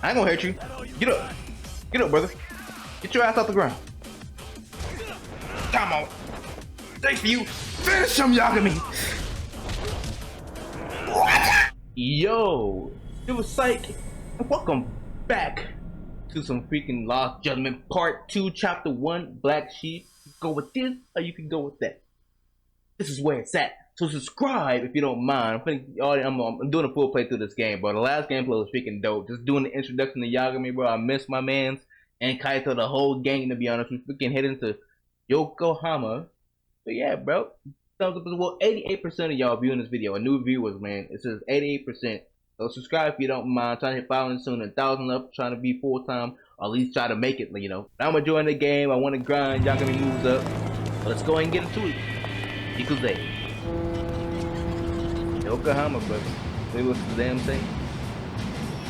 I ain't gonna hurt you. Get up. Get up, brother. Get your ass off the ground. Come on. Thanks for you. Finish him, Yagami. Yo, it was Psych. Welcome back to some freaking Lost Judgment Part 2, Chapter 1, Black Sheep. You can go with this or you can go with that. This is where it's at. So subscribe if you don't mind. I'm doing a full playthrough of this game, bro. The last gameplay was freaking dope. Just doing the introduction to Yagami, bro. I miss my mans and Kaito, the whole gang, to be honest. We freaking head into Yokohama. So yeah, bro. Thumbs up as well. 88% of y'all viewing this video. A new viewers, man. It says 88%. So subscribe if you don't mind. Trying to hit 500 soon, 1,000 up. Trying to be full time, or at least try to make it. You know, I'm enjoying the game. I want to grind. Yagami moves up. But let's go ahead and get into it. Because Yokohama, brother. See what's the damn thing?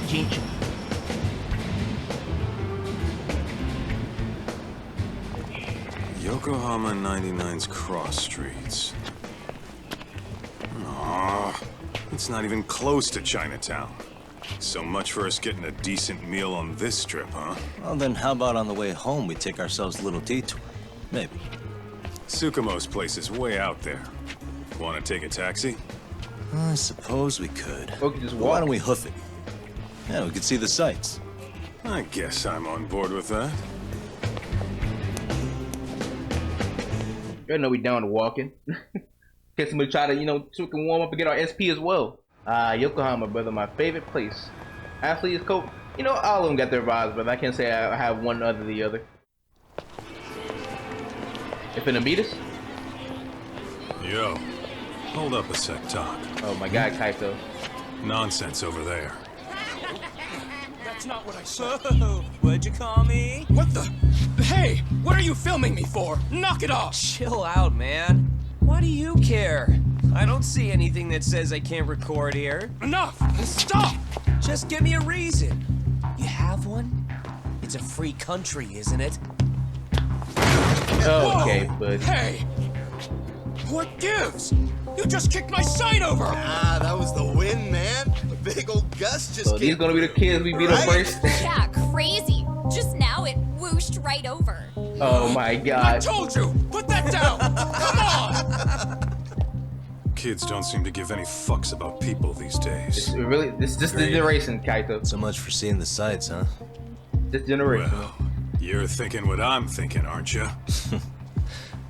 Chinchu. Yokohama 99's cross streets. Aw, it's not even close to Chinatown. So much for us getting a decent meal on this strip, huh? Well, then how about on the way home we take ourselves a little detour? Maybe. Tsukumo's place is way out there. Want to take a taxi? I suppose we could. Okay, just But why don't we hoof it? Yeah, we could see the sights. I guess I'm on board with that. You know we down to walking. Guess somebody try to, so we can warm up and get our SP as well. Yokohama, brother, my favorite place. Actually, it's cool. All of them got their vibes, but I can't say I have one other than the other. If finna beat us? Yo, hold up a sec, Doc. Oh my God, Kaito. Nonsense over there. That's not what I said. What'd you call me? What the? Hey, what are you filming me for? Knock it off! Chill out, man. Why do you care? I don't see anything that says I can't record here. Enough! Stop! Just give me a reason. You have one? It's a free country, isn't it? Okay, Whoa! buddy. Hey! What gives? You just kicked my sign over! Ah, that was the win, man. A big old gust just So these came gonna be the kids we beat up Right? first? Yeah, crazy. Just now it whooshed right over. Oh my I God. told you! Put that down! Come on! Kids don't seem to give any fucks about people these days. This the generation, Kaito. So much for seeing the sights, huh? This generation. Well, you're thinking what I'm thinking, aren't you?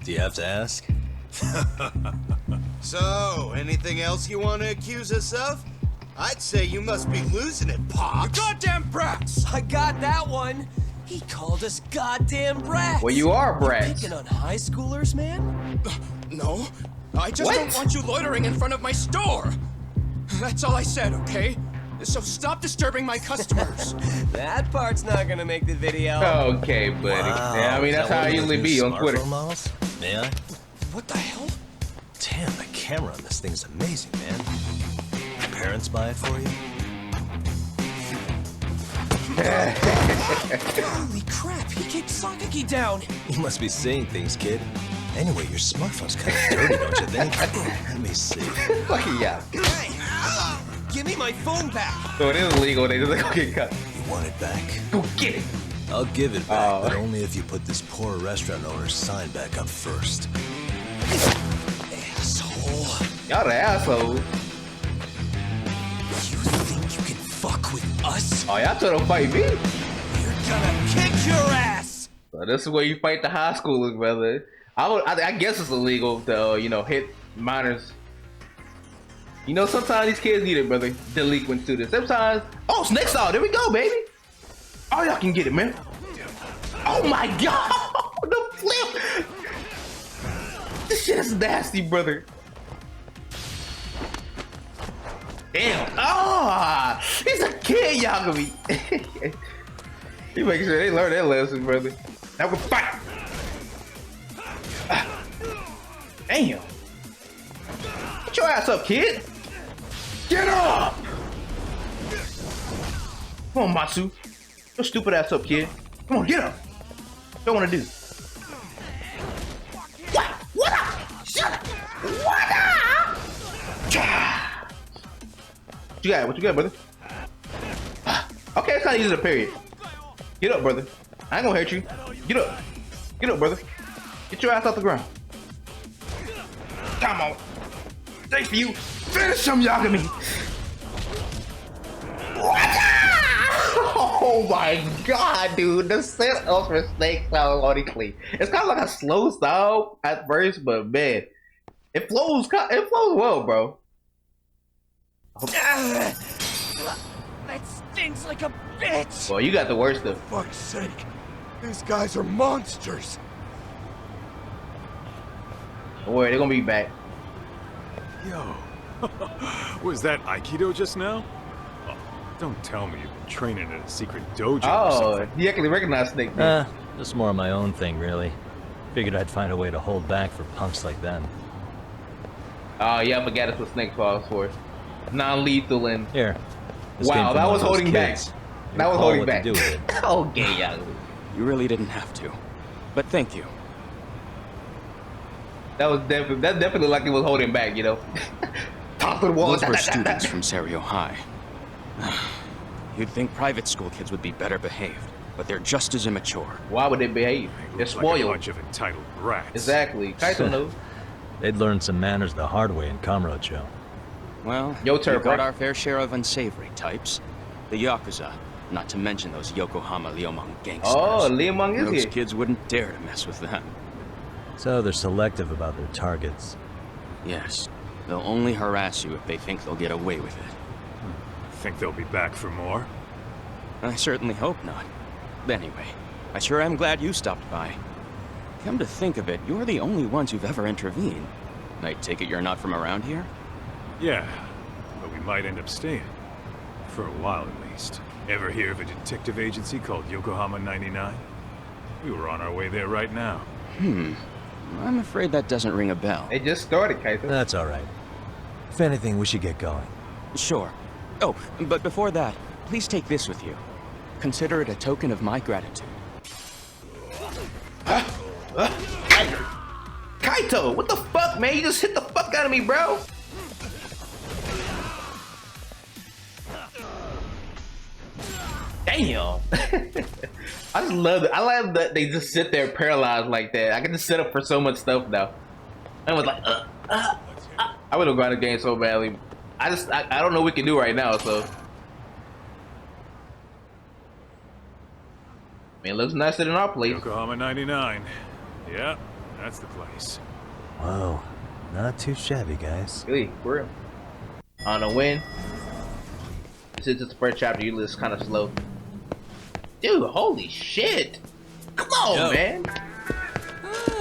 Do you have to ask? So, anything else you want to accuse us of? I'd say you must be losing it, Pops. Goddamn brats! I got that one. He called us goddamn brats. Well, you are brats. Picking on high schoolers, man? No, I just What? don't want you loitering in front of my store. That's all I said, okay? So stop disturbing my customers. That part's not gonna make the video. Okay, buddy. Wow, Yeah, I mean is that's that how I one of usually those be new on Twitter. smartphone models? May I? What the hell? Damn, the camera on this thing's amazing, man. Parents buy it for you? Holy crap, he kicked Sakaki down. You must be seeing things, kid. Anyway, your smartphone's kind of dirty, don't you think? Let me see. Fucking yeah. Hey, give me my phone back. So it is illegal. They just like, okay, cut. You want it back? Go get it. I'll give it back, Oh. but only if you put this poor restaurant owner's sign back up first. Asshole. Y'all the assholes. You think you can fuck with us? Oh, y'all trying to fight me? You're gonna kick your ass! So this is where you fight the high schoolers, brother. I guess it's illegal to hit minors. Sometimes these kids need it, brother. Delinquent to this. Sometimes. Oh, snake saw. There we go, baby. Oh, y'all can get it, man. Oh my God, the flip. This shit is nasty, brother. Damn. Ah, he's a kid, Yagami. You make sure they learn that lesson, brother. Now we fight. Damn. Get your ass up, kid. Get up. Come on, Matsu. Your stupid ass up, kid. Come on, get up. What do you want to do? What up? Shut up. What up? What you got? What you got, brother? Okay, kind of use a period. Get up, brother. I ain't gonna hurt you. Get up. Get up, brother. Get your ass off the ground. Come on. Thanks for you. Finish him, Yagami. Oh my god, dude. The setup for Snake sounds already clean. It's kind of like a slow style at first, but man, it flows well, bro. That stings like a bitch! Well, you got the worst of. For fuck's sake. These guys are monsters. Don't worry, they're gonna be back. Yo, was that Aikido just now? Oh, don't tell me you've been training in a secret dojo or Oh, something. you actually recognize Snake. Man. Just more of my own thing, really. Figured I'd find a way to hold back for punks like them. Oh yeah, I forgot that's what Snake falls for. Non-lethal and Here. This came wow, from that one was of those holding back. kids. That was Call holding what to back. do with it. Okay, Yagami. You really didn't have to. But thank you. That definitely like it was holding back, you know. Top of the wall. Those were students from Serio High. You'd think private school kids would be better behaved, but they're just as immature. Why would they behave? They're Looks like a spoiled. bunch of entitled brats. Exactly. Kaito knows. They'd learned some manners the hard way in Kamurocho. Well, Yo, we've turn, got bro. our fair share of unsavory types. The Yakuza, not to mention those Yokohama Liomang gangsters. Oh, Liamong is Those here. kids wouldn't dare to mess with them. So they're selective about their targets. Yes, they'll only harass you if they think they'll get away with it. Think they'll be back for more? I certainly hope not. Anyway, I sure am glad you stopped by. Come to think of it, you're the only ones who've ever intervened. I take it you're not from around here? Yeah, but we might end up staying. For a while at least. Ever hear of a detective agency called Yokohama 99? We were on our way there right now. I'm afraid that doesn't ring a bell. They just started, Kaito. That's all right. If anything, we should get going. Sure. Oh, but before that, please take this with you. Consider it a token of my gratitude. Kaito, what the fuck, man? You just hit the fuck out of me, bro. Damn. I just love it. I love that they just sit there paralyzed like that. I can just set up for so much stuff now. I was like, I would have gone the game so badly. I don't know what we can do right now, so. Man, it looks nicer than our place. Yokohama 99. Yeah, that's the place. Whoa, not too shabby, guys. Really, for real. I don't know when. This is just the first chapter. Usually it's kind of slow. Dude, holy shit! Come on, Yo. man.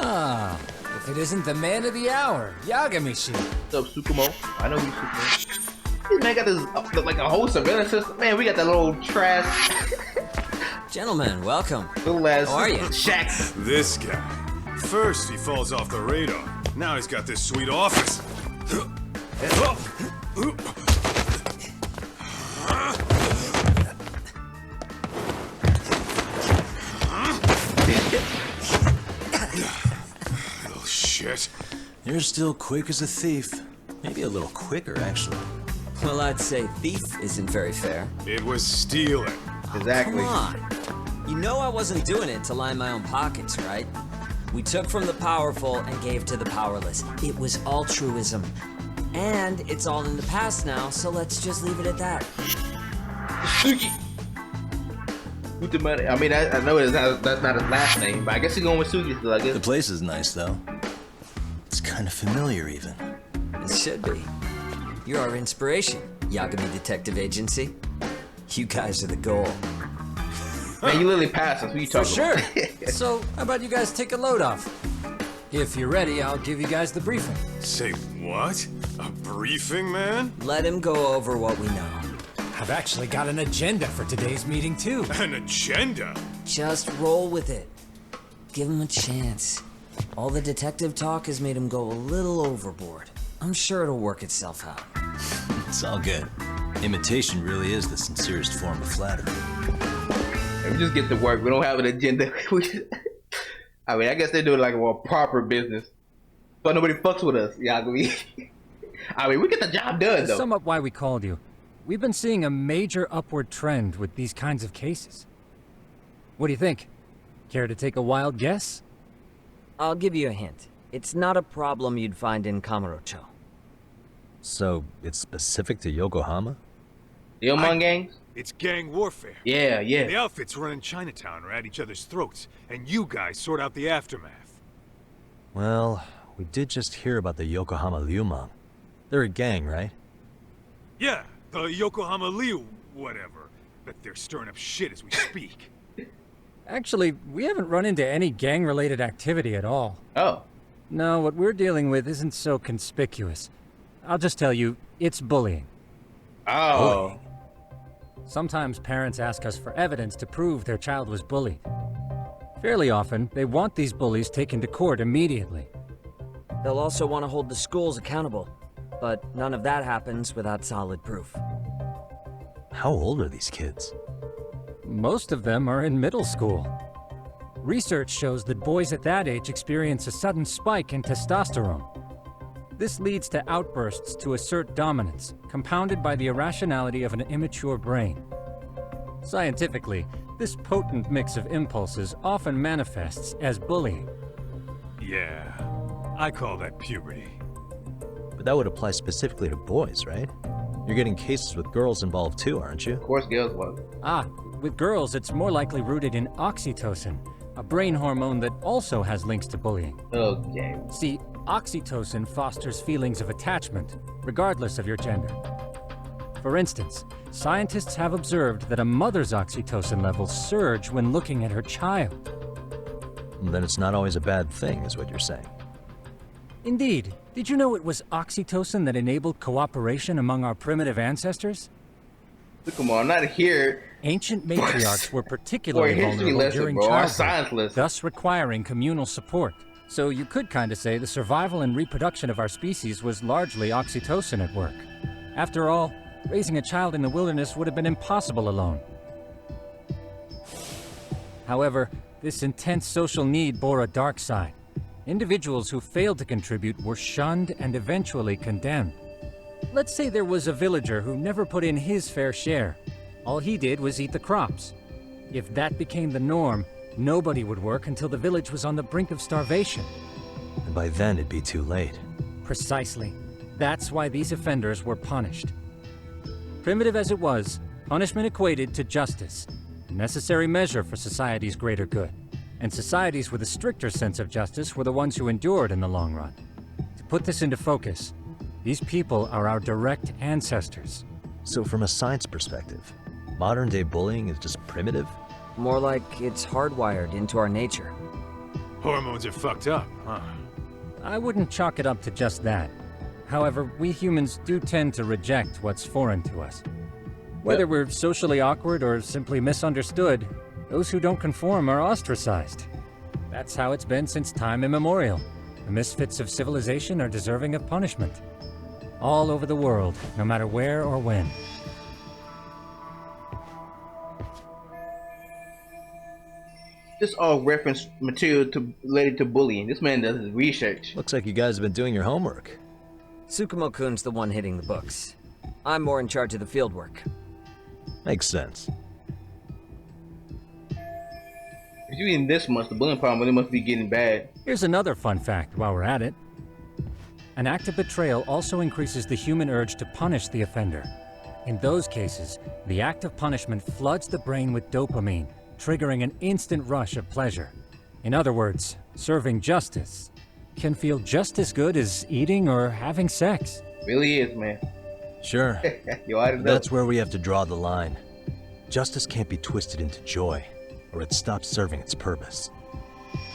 Ah, if it isn't the man of the hour, Yagami-shi. What's up, Sukumo? I know who's Sukumo. This man got this like a whole surveillance system. Man, we got that little trash, Gentlemen, welcome. little ass. How are you? Shack. This guy. First he falls off the radar. Now he's got this sweet office. Little shit. You're still quick as a thief. Maybe a little quicker, actually. Well, I'd say thief isn't very fair. It was stealing. Exactly. Come on. You know I wasn't doing it to line my own pockets, right? We took from the powerful and gave to the powerless. It was altruism. And it's all in the past now, so let's just leave it at that. Suki. With the money. I mean, I know that's not his last name, but I guess he's going with Suki still. I The guess. place is nice, though. It's kind of familiar, even. It should be. You're our inspiration, Yagami Detective Agency. You guys are the goal. Man, you literally passed us. What you For talking sure. about? So, how about you guys take a load off? If you're ready, I'll give you guys the briefing. Say what? A briefing, man? Let him go over what we know. I've actually got an agenda for today's meeting, too. An agenda? Just roll with it. Give him a chance. All the detective talk has made him go a little overboard. I'm sure it'll work itself out. It's all good. Imitation really is the sincerest form of flattery. We just get to work. We don't have an agenda. I mean, I guess they're doing like a more proper business, but nobody fucks with us. Yeah, I mean, we get the job done To though. sum up why we called you, we've been seeing a major upward trend with these kinds of cases. What do you think? Care to take a wild guess? I'll give you a hint. It's not a problem you'd find in Kamurocho. So, it's specific to Yokohama? The Among gangs? It's gang warfare. Yeah, yeah. The outfits running Chinatown are at each other's throats, and you guys sort out the aftermath. Well, we did just hear about the Yokohama Liumang. They're a gang, right? Yeah, the Yokohama Liu, whatever. But they're stirring up shit as we speak. Actually, we haven't run into any gang-related activity at all. Oh. No, what we're dealing with isn't so conspicuous. I'll just tell you, it's bullying. Oh. Sometimes parents ask us for evidence to prove their child was bullied. Fairly often, they want these bullies taken to court immediately. They'll also want to hold the schools accountable, but none of that happens without solid proof. How old are these kids? Most of them are in middle school. Research shows that boys at that age experience a sudden spike in testosterone. This leads to outbursts to assert dominance, compounded by the irrationality of an immature brain. Scientifically, this potent mix of impulses often manifests as bullying. Yeah, I call that puberty. But that would apply specifically to boys, right? You're getting cases with girls involved too, aren't you? Of course, girls was. With girls, it's more likely rooted in oxytocin, a brain hormone that also has links to bullying. Okay. See, oxytocin fosters feelings of attachment, regardless of your gender. For instance, scientists have observed that a mother's oxytocin levels surge when looking at her child. Then it's not always a bad thing, is what you're saying. Indeed. Did you know it was oxytocin that enabled cooperation among our primitive ancestors? Come on, not here. Ancient matriarchs were particularly history vulnerable lesson, during bro. Our science childhood, lesson. thus requiring communal support. So you could kind of say the survival and reproduction of our species was largely oxytocin at work. After all, raising a child in the wilderness would have been impossible alone. However, this intense social need bore a dark side. Individuals who failed to contribute were shunned and eventually condemned. Let's say there was a villager who never put in his fair share. All he did was eat the crops. If that became the norm, nobody would work until the village was on the brink of starvation. And by then it'd be too late. Precisely. That's why these offenders were punished. Primitive as it was, punishment equated to justice, a necessary measure for society's greater good. And societies with a stricter sense of justice were the ones who endured in the long run. To put this into focus, these people are our direct ancestors. So from a science perspective, modern-day bullying is just primitive? More like it's hardwired into our nature. Hormones are fucked up, huh? I wouldn't chalk it up to just that. However, we humans do tend to reject what's foreign to us. Whether we're socially awkward or simply misunderstood, those who don't conform are ostracized. That's how it's been since time immemorial. The misfits of civilization are deserving of punishment. All over the world, no matter where or when. This all reference material related to bullying. This man does his research. Looks like you guys have been doing your homework. Tsukumo-kun's the one hitting the books. I'm more in charge of the field work. Makes sense. If you're eating this much, the bullying problem really must be getting bad. Here's another fun fact while we're at it. An act of betrayal also increases the human urge to punish the offender. In those cases, the act of punishment floods the brain with dopamine, triggering an instant rush of pleasure. In other words, serving justice can feel just as good as eating or having sex. Really is, man. Sure. Yo, I didn't know. That's where we have to draw the line. Justice can't be twisted into joy, or it stops serving its purpose.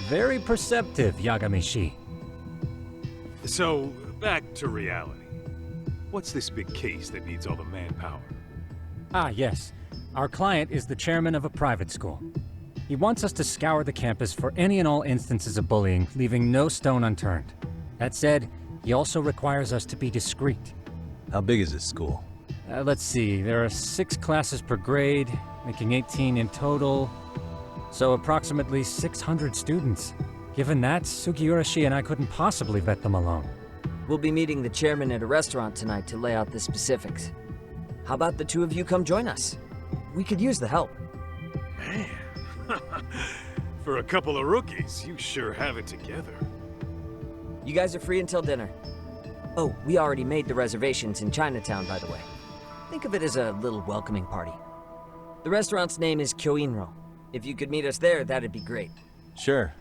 Very perceptive, Yagami-shi. So, back to reality. What's this big case that needs all the manpower? Ah, yes. Our client is the chairman of a private school. He wants us to scour the campus for any and all instances of bullying, leaving no stone unturned. That said, he also requires us to be discreet. How big is this school? Let's see, there are 6 classes per grade, making 18 in total. So approximately 600 students. Given that, Sugiura-shi and I couldn't possibly vet them alone. We'll be meeting the chairman at a restaurant tonight to lay out the specifics. How about the two of you come join us? We could use the help. Man, for a couple of rookies, you sure have it together. You guys are free until dinner. Oh, we already made the reservations in Chinatown, by the way. Think of it as a little welcoming party. The restaurant's name is Kyoinro. If you could meet us there, that'd be great. Sure.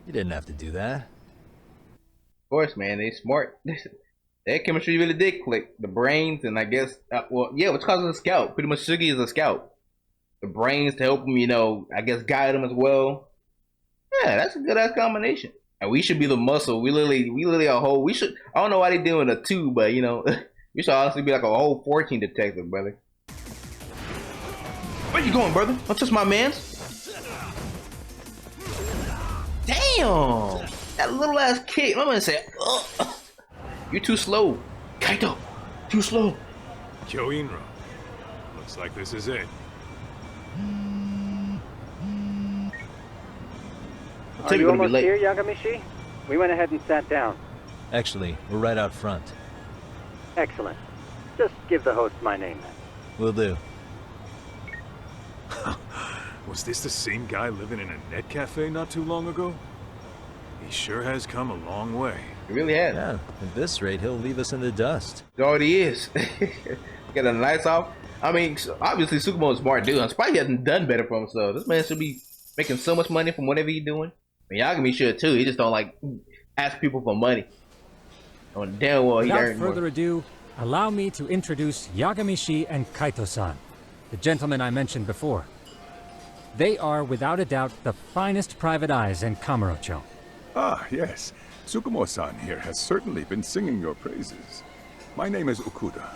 You didn't have to do that. Of course, man. They smart. Their chemistry really did click. The brains and I guess, well, yeah, what's called a scout. Pretty much Sugi is a scout. The brains to help him, you know, I guess guide him as well. Yeah, that's a good ass combination. And we should be the muscle. We literally a whole. We should. I don't know why they doing a 2, but you know, we should honestly be like a whole 14 detective, brother. Where you going, brother? Don't touch my mans. Damn, that little ass kick. I'm gonna say, you're too slow, Kaito. Too slow. Kyoinro. Looks like this is it. Are you almost here, Yagami-shi? We went ahead and sat down. Actually, we're right out front. Excellent. Just give the host my name then. Will do. Was this the same guy living in a net cafe not too long ago? He sure has come a long way. He really has. Yeah, at this rate, he'll leave us in the dust. He already is. Get a nice off. I mean, obviously, Sukumo's a smart dude. I'm surprised he hasn't done better for himself. This man should be making so much money from whatever he's doing. I mean, Yagami should too. He just don't like ask people for money. Oh, damn well he earned more. Without further ado, allow me to introduce Yagami-shi and Kaito-san, the gentlemen I mentioned before. They are, without a doubt, the finest private eyes in Kamurocho. Ah, yes. Tsukumo-san here has certainly been singing your praises. My name is Okuda.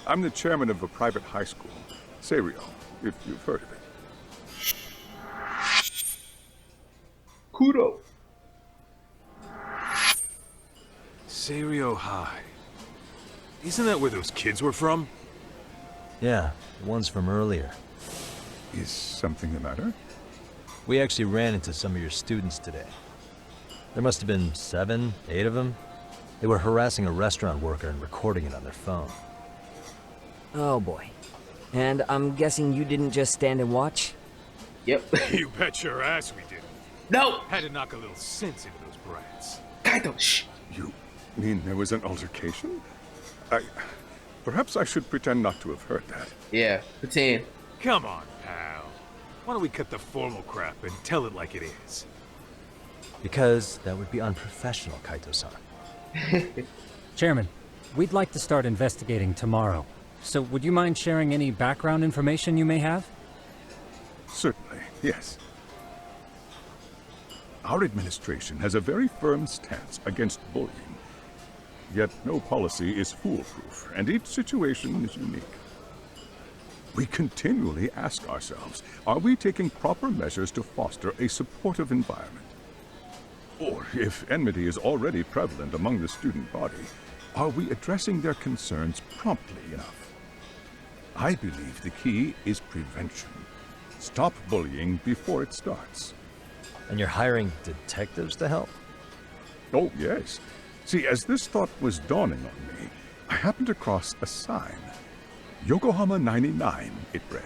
I'm the chairman of a private high school, Seiryo, if you've heard of it. Kudo. Seiryo High. Isn't that where those kids were from? Yeah, the ones from earlier. Is something the matter? We actually ran into some of your students today. There must have been 7, 8 of them. They were harassing a restaurant worker and recording it on their phone. Oh boy. And I'm guessing you didn't just stand and watch? Yep. You bet your ass we did. No! Had to knock a little sense into those brats. Kaito, shh! You mean there was an altercation? Perhaps I should pretend not to have heard that. Yeah, pretend. Come on, pal. Why don't we cut the formal crap and tell it like it is? Because that would be unprofessional, Kaito-san. Chairman, we'd like to start investigating tomorrow. So would you mind sharing any background information you may have? Certainly, yes. Our administration has a very firm stance against bullying. Yet no policy is foolproof, and each situation is unique. We continually ask ourselves, are we taking proper measures to foster a supportive environment? Or, if enmity is already prevalent among the student body, are we addressing their concerns promptly enough? I believe the key is prevention. Stop bullying before it starts. And you're hiring detectives to help? Oh, yes. See, as this thought was dawning on me, I happened across a sign. Yokohama 99, it read.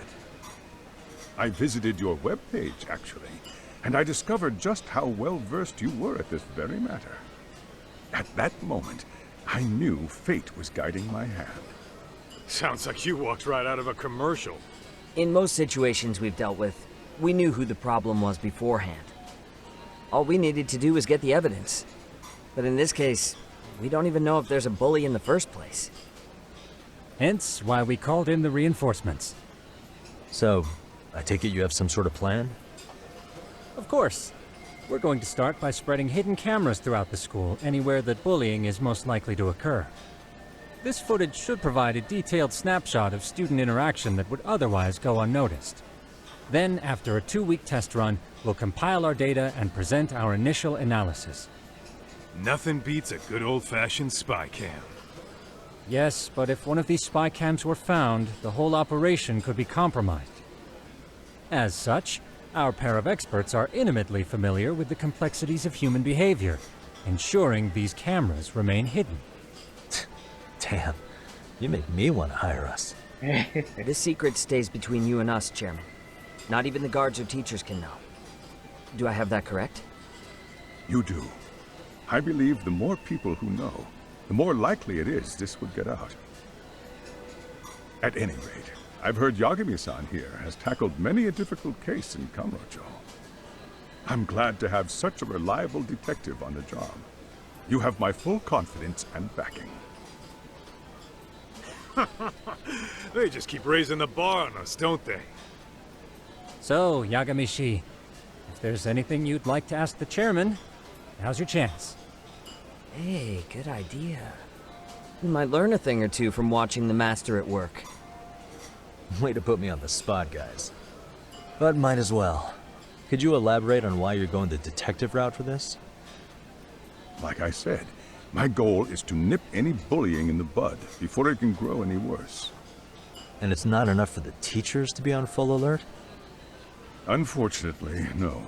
I visited your webpage, actually, and I discovered just how well-versed you were at this very matter. At that moment, I knew fate was guiding my hand. Sounds like you walked right out of a commercial. In most situations we've dealt with, we knew who the problem was beforehand. All we needed to do was get the evidence. But in this case, we don't even know if there's a bully in the first place. Hence why we called in the reinforcements. So, I take it you have some sort of plan? Of course. We're going to start by spreading hidden cameras throughout the school, anywhere that bullying is most likely to occur. This footage should provide a detailed snapshot of student interaction that would otherwise go unnoticed. Then, after a 2-week test run, we'll compile our data and present our initial analysis. Nothing beats a good old-fashioned spy cam. Yes, but if one of these spy cams were found, the whole operation could be compromised. As such, our pair of experts are intimately familiar with the complexities of human behavior, ensuring these cameras remain hidden. Damn. You make me want to hire us. This secret stays between you and us, Chairman. Not even the guards or teachers can know. Do I have that correct? You do. I believe the more people who know, the more likely it is this would get out. At any rate, I've heard Yagami-san here has tackled many a difficult case in Kamurocho. I'm glad to have such a reliable detective on the job. You have my full confidence and backing. They just keep raising the bar on us, don't they? So, Yagami-shi, if there's anything you'd like to ask the chairman, now's your chance. Hey, good idea. We might learn a thing or two from watching the master at work. Way to put me on the spot, guys. But might as well. Could you elaborate on why you're going the detective route for this? Like I said, my goal is to nip any bullying in the bud before it can grow any worse. And it's not enough for the teachers to be on full alert? Unfortunately, no.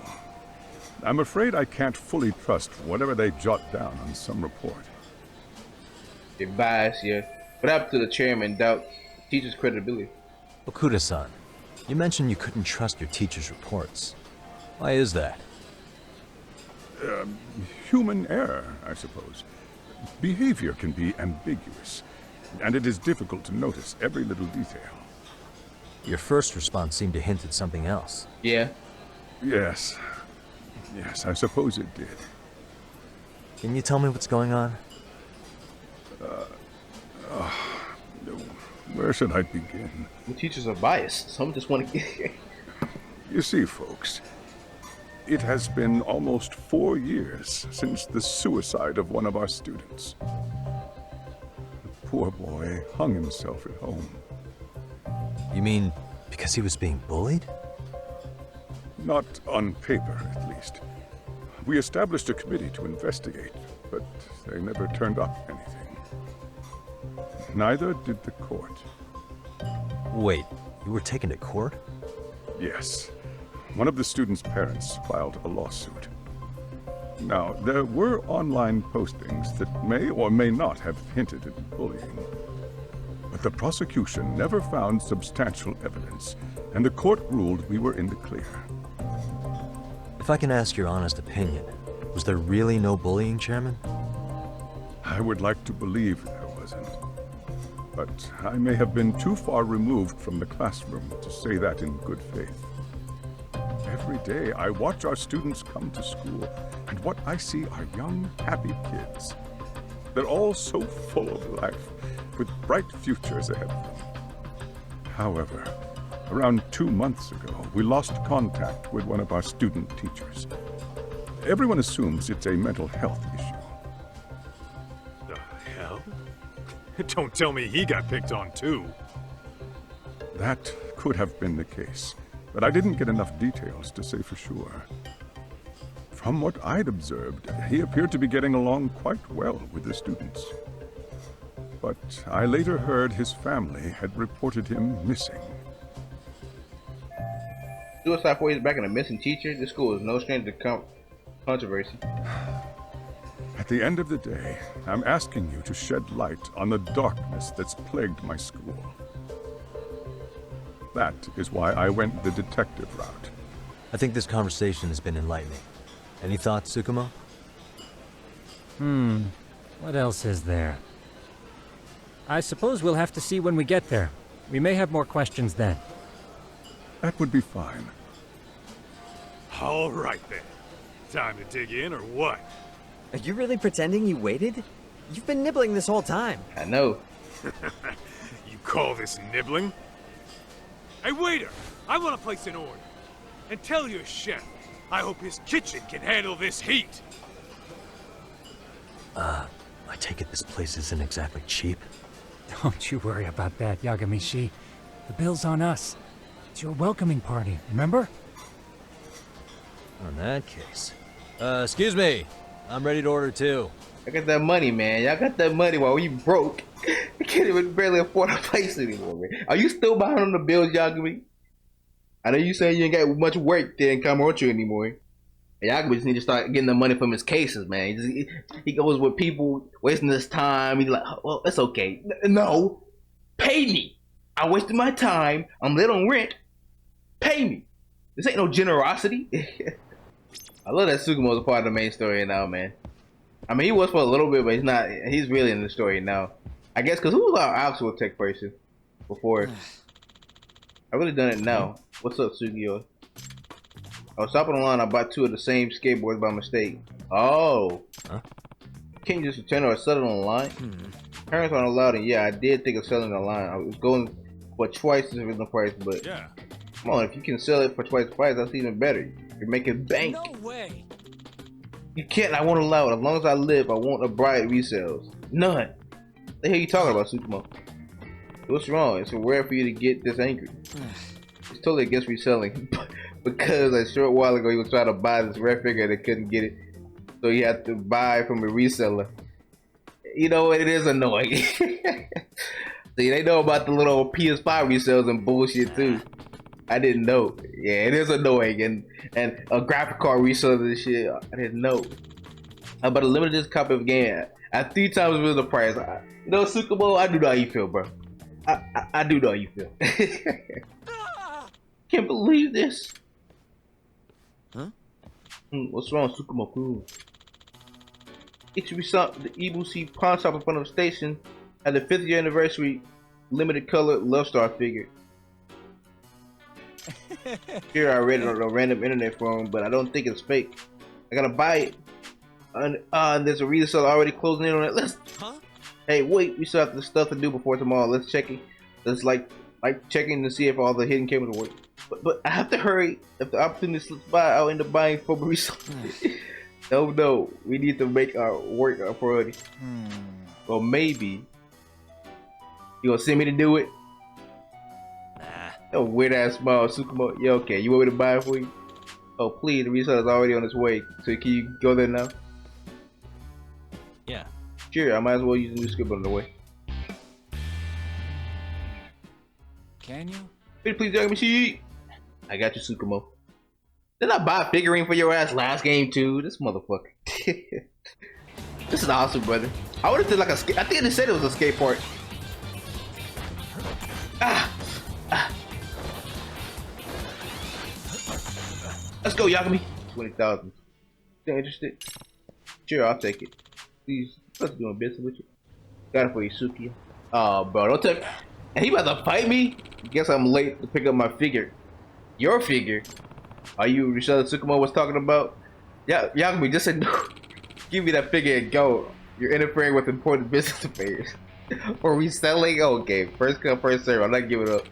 I'm afraid I can't fully trust whatever they jot down on some report. Advice, yeah. What happened to the chairman doubt the teacher's credibility? Okuda-san, you mentioned you couldn't trust your teacher's reports. Why is that? Human error, I suppose. Behavior can be ambiguous, and it is difficult to notice every little detail. Your first response seemed to hint at something else. Yeah. Yes. Yes, I suppose it did. Can you tell me what's going on? Where should I begin? The teachers are biased. Some just want to get... You see, folks, it has been almost 4 years since the suicide of one of our students. The poor boy hung himself at home. You mean because he was being bullied? Not on paper, at least. We established a committee to investigate, but they never turned up anything. Neither did the court. Wait, you were taken to court? Yes. One of the students' parents filed a lawsuit. Now, there were online postings that may or may not have hinted at bullying. But the prosecution never found substantial evidence, and the court ruled we were in the clear. If I can ask your honest opinion, was there really no bullying, Chairman? I would like to believe there wasn't. But I may have been too far removed from the classroom to say that in good faith. Every day I watch our students come to school, and what I see are young, happy kids. They're all so full of life, with bright futures ahead of them. However, around 2 months ago, we lost contact with one of our student teachers. Everyone assumes it's a mental health issue. The hell? Don't tell me he got picked on too. That could have been the case, but I didn't get enough details to say for sure. From what I'd observed, he appeared to be getting along quite well with the students. But I later heard his family had reported him missing. Suicide 4 years back and a missing teacher? This school is no stranger to controversy. At the end of the day, I'm asking you to shed light on the darkness that's plagued my school. That is why I went the detective route. I think this conversation has been enlightening. Any thoughts, Tsukumo? What else is there? I suppose we'll have to see when we get there. We may have more questions then. That would be fine. All right then. Time to dig in or what? Are you really pretending you waited? You've been nibbling this whole time. I know. You call this nibbling? Hey waiter, I want to place an order. And tell your chef, I hope his kitchen can handle this heat. I take it this place isn't exactly cheap? Don't you worry about that, Yagami-shi. The bill's on us. It's your welcoming party, remember? In that case. Excuse me. I'm ready to order too. I got that money, man. Y'all got that money while we broke. I can't even barely afford a place anymore, man. Are you still behind on the bills, Yagami? I know you saying you ain't got much work there in Kamurocho anymore. Yagami just need to start getting the money from his cases, man. He goes with people wasting his time. He's like, well, it's okay. No, Pay me. I wasted my time. I'm lit on rent. Pay me. This ain't no generosity. I love that Tsukumo's a part of the main story now, man. I mean, he was for a little bit, but he's not. He's really in the story now. I guess because who was our actual tech person before? I really done it now. What's up, Sugio? I was stopping the line. I bought 2 of the same skateboards by mistake. Oh. Huh? Can't you just return or sell it on the line? Parents aren't allowed, and yeah, I did think of selling it online. I was going for twice the original price, but Yeah. come on, if you can sell it for twice the price, that's even better. You're making bank. No way. You can't. I won't allow it. As long as I live, I won't abide resales. None. The hell you talking about, Tsukumo? What's wrong? It's rare for you to get this angry. It's totally against reselling. Because a short while ago he was trying to buy this rare figure and they couldn't get it. So he had to buy from a reseller. You know what? It is annoying. See, they know about the little PS5 resales and bullshit too. I didn't know. Yeah, it is annoying. And a graphic card reseller and shit. I didn't know. But a limited copy of the game at 3 times the price. You know, Tsukumo, I do know how you feel, bro. I do know how you feel. Can't believe this. Huh? What's wrong, Tsukumo? The Ibushi pawn shop in front of the station had the 5th year anniversary limited color Love Star figure. Here I read it on a random internet forum, but I don't think it's fake. I gotta buy it. And there's a reseller already closing in on it. Huh? Hey, wait, we still have the stuff to do before tomorrow. Let's check it. Let's like checking to see if all the hidden cameras work. But I have to hurry. If the opportunity slips by, I'll end up buying for reseller. No, we need to make our work our priority. Or maybe you gonna send me to do it? Oh, weird ass smile, Tsukumo. Yeah, okay. You want me to buy it for you? Oh, please, the reseller's already on its way. So can you go there now? Yeah. Sure, I might as well use the new script on the way. Can you? Pretty please, Yagami. I got you, Tsukumo. Didn't I buy a figurine for your ass last game too? This motherfucker. This is awesome, brother. I would have did like a skate. I think they said it was a skate park. Let's go, Yagami. 20,000. Still interested? Sure, I'll take it. Please, let's do a business with you. Got it for you, Suki. Oh, bro, don't tell me. And he about to fight me? Guess I'm late to pick up my figure. Your figure? Are you Rishada Tsukumo was talking about? Yeah, Yagami just said no. Give me that figure and go. You're interfering with important business affairs. For reselling? Okay, first come, first serve. I'm not giving up.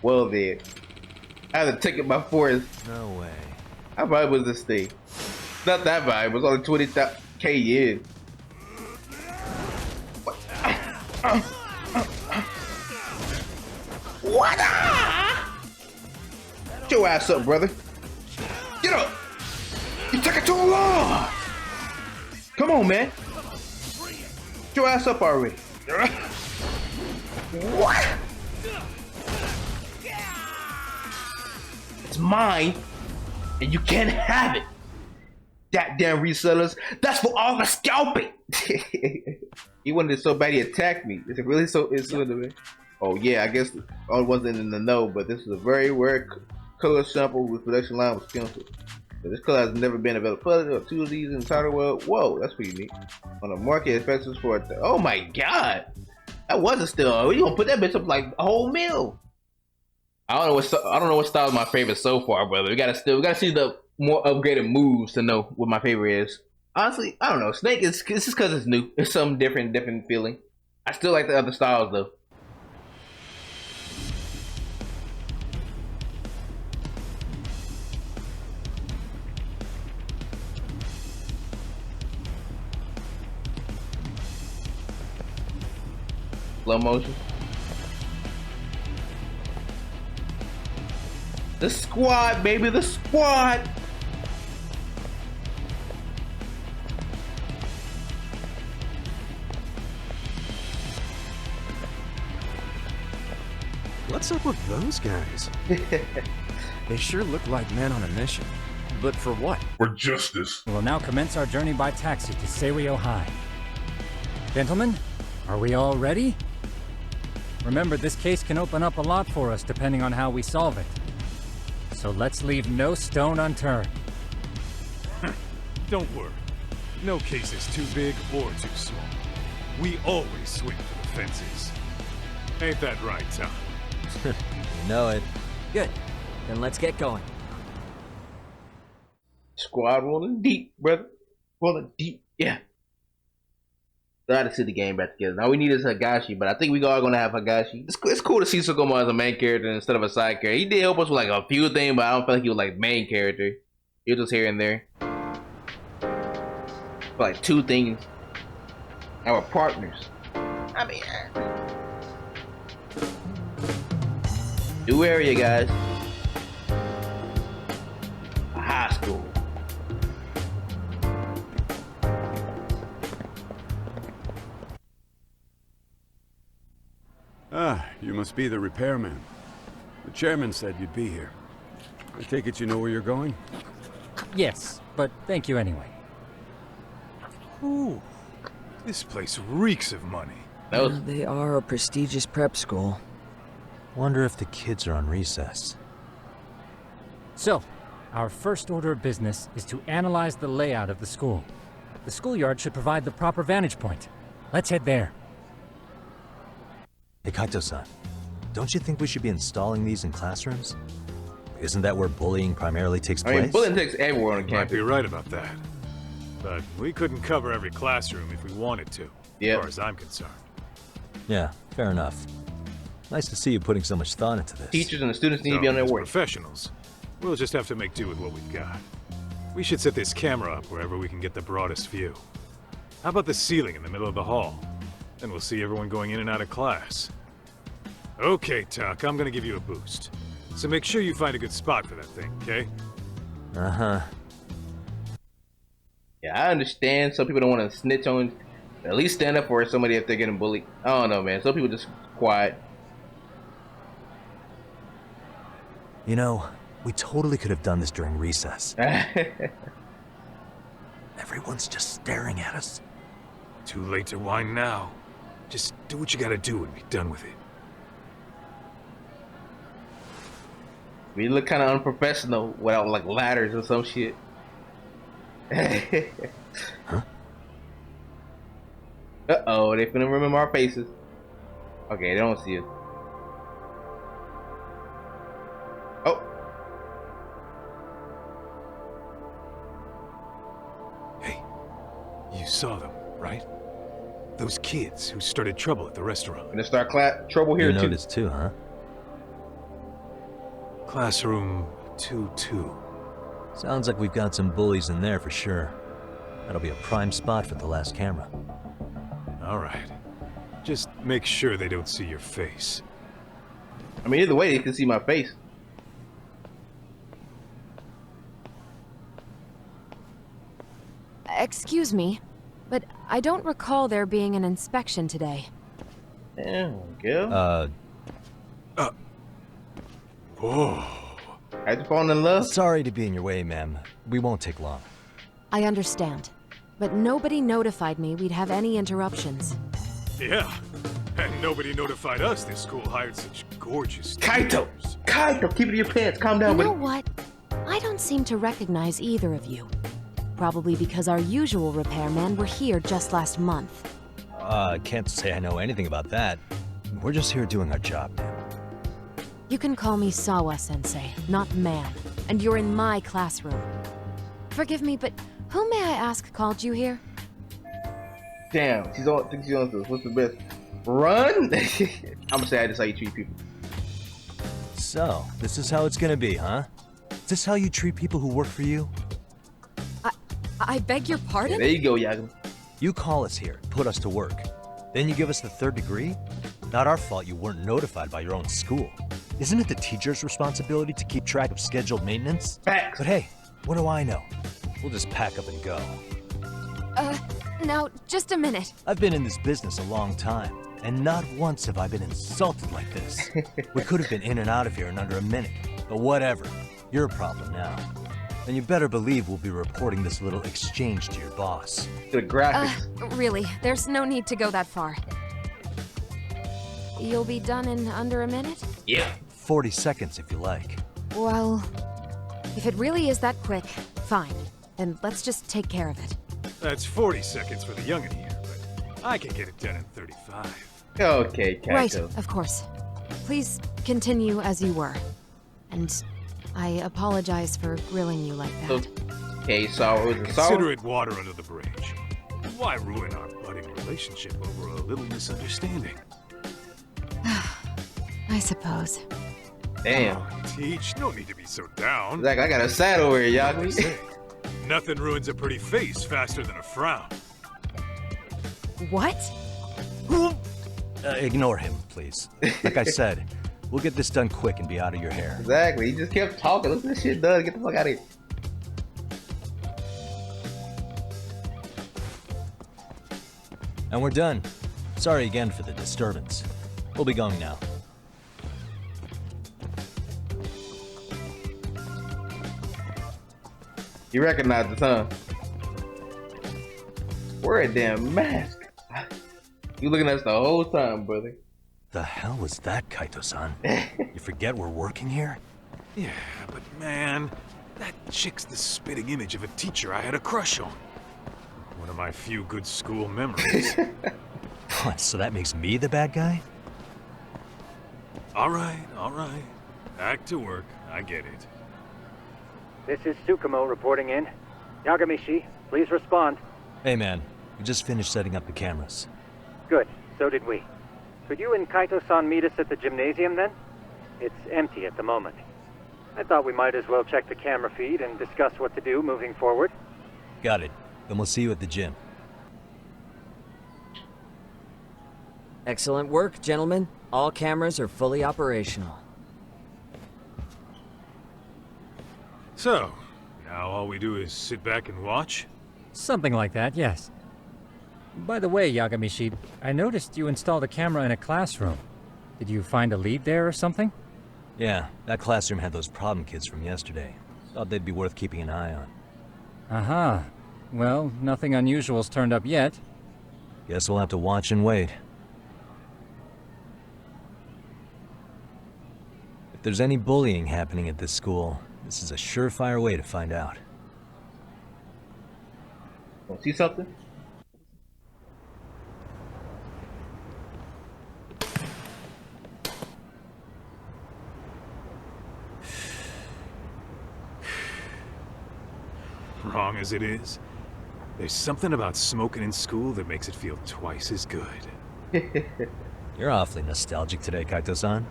Well then. I had to take it by force. No way. How valuable was this thing? Not that valuable. It was only 20,000 yen. What? Get your ass up, brother. Get up. You took it too long. Come on, man. Get your ass up already. What? It's mine, and you can't have it. That damn resellers. That's for all the scalping. He wanted it so bad he attacked me. Is it really so? It's me. Oh yeah, I guess I wasn't in the know, but this is a very rare color sample with production line was canceled. So this color has never been available. Or 2 of these in the entire world. Whoa, that's pretty neat. On the market, expenses for it. Oh my god, that wasn't still. You gonna put that bitch up like a whole meal? I don't know what style is my favorite so far, brother. We gotta see the more upgraded moves to know what my favorite is. Honestly, I don't know. Snake is it's just because it's new. It's some different feeling. I still like the other styles though. Slow motion. The squad, baby, the squad. What's up with those guys? They sure look like men on a mission. But for what? For justice. We'll now commence our journey by taxi to Seiryo High. Gentlemen, are we all ready? Remember, this case can open up a lot for us depending on how we solve it. So let's leave no stone unturned. Don't worry. No case is too big or too small. We always swing for the fences. Ain't that right, Tom? You know it. Good. Then let's get going. Squad rolling deep, brother. Rolling deep. Yeah. Glad to see the game back together. Now we need is Higashi, but I think we all gonna have Higashi. It's cool to see Sugoma as a main character instead of a side character. He did help us with like a few things, but I don't feel like he was like main character. He was just here and there. For like 2 things. Our partners. I mean, new area, guys. A high school. Ah, you must be the repairman. The chairman said you'd be here. I take it you know where you're going? Yes, but thank you anyway. Ooh, this place reeks of money. They are a prestigious prep school. Wonder if the kids are on recess. So, our first order of business is to analyze the layout of the school. The schoolyard should provide the proper vantage point. Let's head there. Hey, Kaito-san, don't you think we should be installing these in classrooms? Isn't that where bullying primarily takes place? I mean, bullying takes everywhere on campus. Might be right about that. But we couldn't cover every classroom if we wanted to, as far as I'm concerned. Yeah, fair enough. Nice to see you putting so much thought into this. Teachers and the students need to be on their as work. Professionals, we'll just have to make do with what we've got. We should set this camera up wherever we can get the broadest view. How about the ceiling in the middle of the hall? Then we'll see everyone going in and out of class. Okay, Tuck, I'm gonna give you a boost. So make sure you find a good spot for that thing, okay? Uh-huh. Yeah, I understand some people don't want to snitch on, at least stand up for somebody if they're getting bullied. I don't know, man. Some people just quiet. You know, we totally could have done this during recess. Everyone's just staring at us. Too late to whine now. Just do what you gotta do and be done with it. We look kind of unprofessional without like ladders or some shit. Huh? Uh-oh, they finna remember our faces. Okay, they don't see us. Oh. Hey, you saw them, right? Those kids who started trouble at the restaurant. Gonna start trouble here you too. noticed too, huh? Classroom 2-2. Sounds like we've got some bullies in there for sure. That'll be a prime spot for the last camera. All right. Just make sure they don't see your face. I mean, either way, they can see my face. Excuse me, but I don't recall there being an inspection today. Damn, girl. Whoa. Had you fallen in love? Sorry to be in your way, ma'am. We won't take long. I understand, but nobody notified me we'd have any interruptions. Yeah, and nobody notified us this school hired such gorgeous Kaito! teachers. Kaito, keep it in your pants. Calm down, You know buddy. what? I don't seem to recognize either of you. Probably because our usual repairmen were here just last month. Can't say I know anything about that. We're just here doing our job, ma'am. You can call me Sawa-sensei, not ma'am, and you're in my classroom. Forgive me, but who may I ask called you here? Damn, she's on. Think she's on this. What's the best? Run? I'm gonna say that's how you treat people. So, this is how it's gonna be, huh? Is this how you treat people who work for you? I beg your pardon? There you go, Yagami. You call us here, put us to work. Then you give us the third degree? Not our fault you weren't notified by your own school. Isn't it the teacher's responsibility to keep track of scheduled maintenance? Facts. But hey, what do I know? We'll just pack up and go. Now, just a minute. I've been in this business a long time, and not once have I been insulted like this. We could have been in and out of here in under a minute, but whatever. Your problem now. And you better believe we'll be reporting this little exchange to your boss. The graphics. Really, there's no need to go that far. You'll be done in under a minute? Yeah. 40 seconds if you like. Well, if it really is that quick, fine. Then let's just take care of it. That's 40 seconds for the youngin' here, but I can get it done in 35. Okay, Kaito. Right, of course. Please continue as you were. And I apologize for grilling you like that. Okay, so it was a Consider it water under the bridge. Why ruin our budding relationship over a little misunderstanding? I suppose. Damn. Come on, Teach, no need to be so down. Zach, I got a saddle here, Yagami. Nothing ruins a pretty face faster than a frown. What? Ignore him, please. Like I said, we'll get this done quick and be out of your hair. Exactly. He just kept talking. Look at this shit done. Get the fuck out of here. And we're done. Sorry again for the disturbance. We'll be going now. You recognize the son. Wear a damn mask. You looking at us the whole time, brother. The hell was that, Kaito-san? You forget we're working here? Yeah, but man, that chick's the spitting image of a teacher I had a crush on. One of my few good school memories. What, so that makes me the bad guy? All right. Back to work. I get it. This is Tsukumo reporting in. Yagami-shi, please respond. Hey man, we just finished setting up the cameras. Good, so did we. Could you and Kaito-san meet us at the gymnasium then? It's empty at the moment. I thought we might as well check the camera feed and discuss what to do moving forward. Got it. Then we'll see you at the gym. Excellent work, gentlemen. All cameras are fully operational. So, now all we do is sit back and watch? Something like that, yes. By the way, Yagami-shi, I noticed you installed a camera in a classroom. Did you find a lead there or something? Yeah, that classroom had those problem kids from yesterday. Thought they'd be worth keeping an eye on. Aha. Well, nothing unusual's turned up yet. Guess we'll have to watch and wait. If there's any bullying happening at this school, this is a surefire way to find out. Want to see something? Wrong as it is, there's something about smoking in school that makes it feel twice as good. You're awfully nostalgic today, Kaito-san.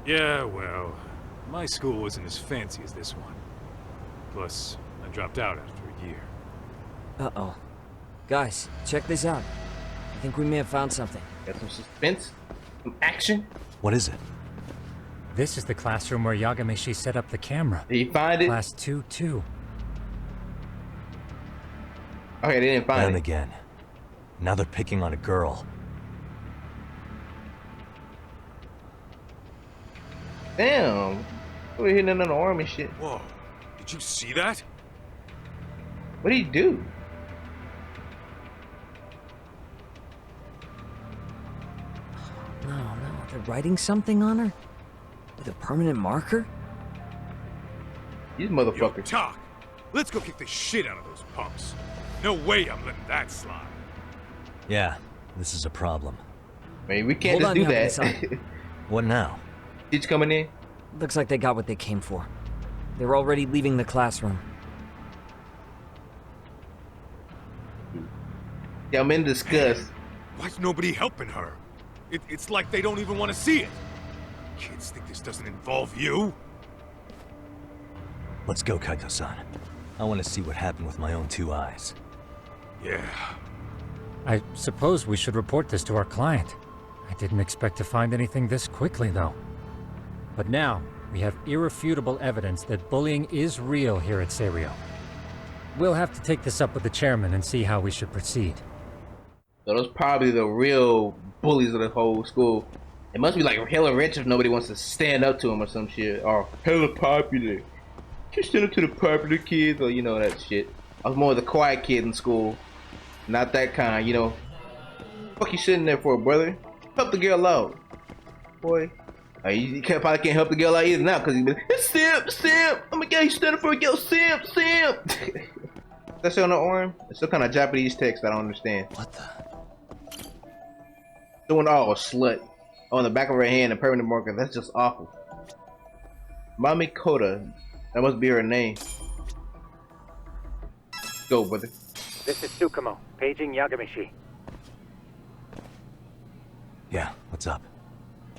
Yeah, well, my school wasn't as fancy as this one. Plus, I dropped out after a year. Uh-oh. Guys, check this out. I think we may have found something. Got some suspense? Some action? What is it? This is the classroom where Yagami-shi set up the camera. Did you find it? Class 2-2. Okay, they didn't find And it. again. Now they're picking on a girl. Damn. We're hitting it on the arm and shit. Whoa, did you see that? What did he do? No, they're writing something on her? With a permanent marker? These motherfuckers. Yo, talk. Let's go kick the shit out of those punks. No way I'm letting that slide. Yeah, this is a problem. Man, we can't Hold just on, do Yagami-san. that. What now? He's coming in. Looks like they got what they came for. They're already leaving the classroom. Yeah, I'm in disgust. Why's nobody helping her? It's like they don't even want to see it. Kids think this doesn't involve you? Let's go, Kaito-san. I want to see what happened with my own two eyes. Yeah. I suppose we should report this to our client. I didn't expect to find anything this quickly, though. But now, we have irrefutable evidence that bullying is real here at Serio. We'll have to take this up with the chairman and see how we should proceed. So those probably the real bullies of the whole school. It must be like hella rich if nobody wants to stand up to him or some shit. Or hella popular. Just stand up to the popular kids or you know that shit. I was more of the quiet kid in school. Not that kind, you know. What the fuck you sitting there for, brother? Help the girl out. Boy. You probably can't help the girl out either now because he's been, it's Simp! Oh my god, he's standing for a girl, Simp! That's on the arm? It's some kind of Japanese text I don't understand. What the? Doing all slut. On the back of her hand, a permanent marker. That's just awful. Mami Koda. That must be her name. Go, brother. This is Tsukumo, paging Yagami. Yeah, what's up?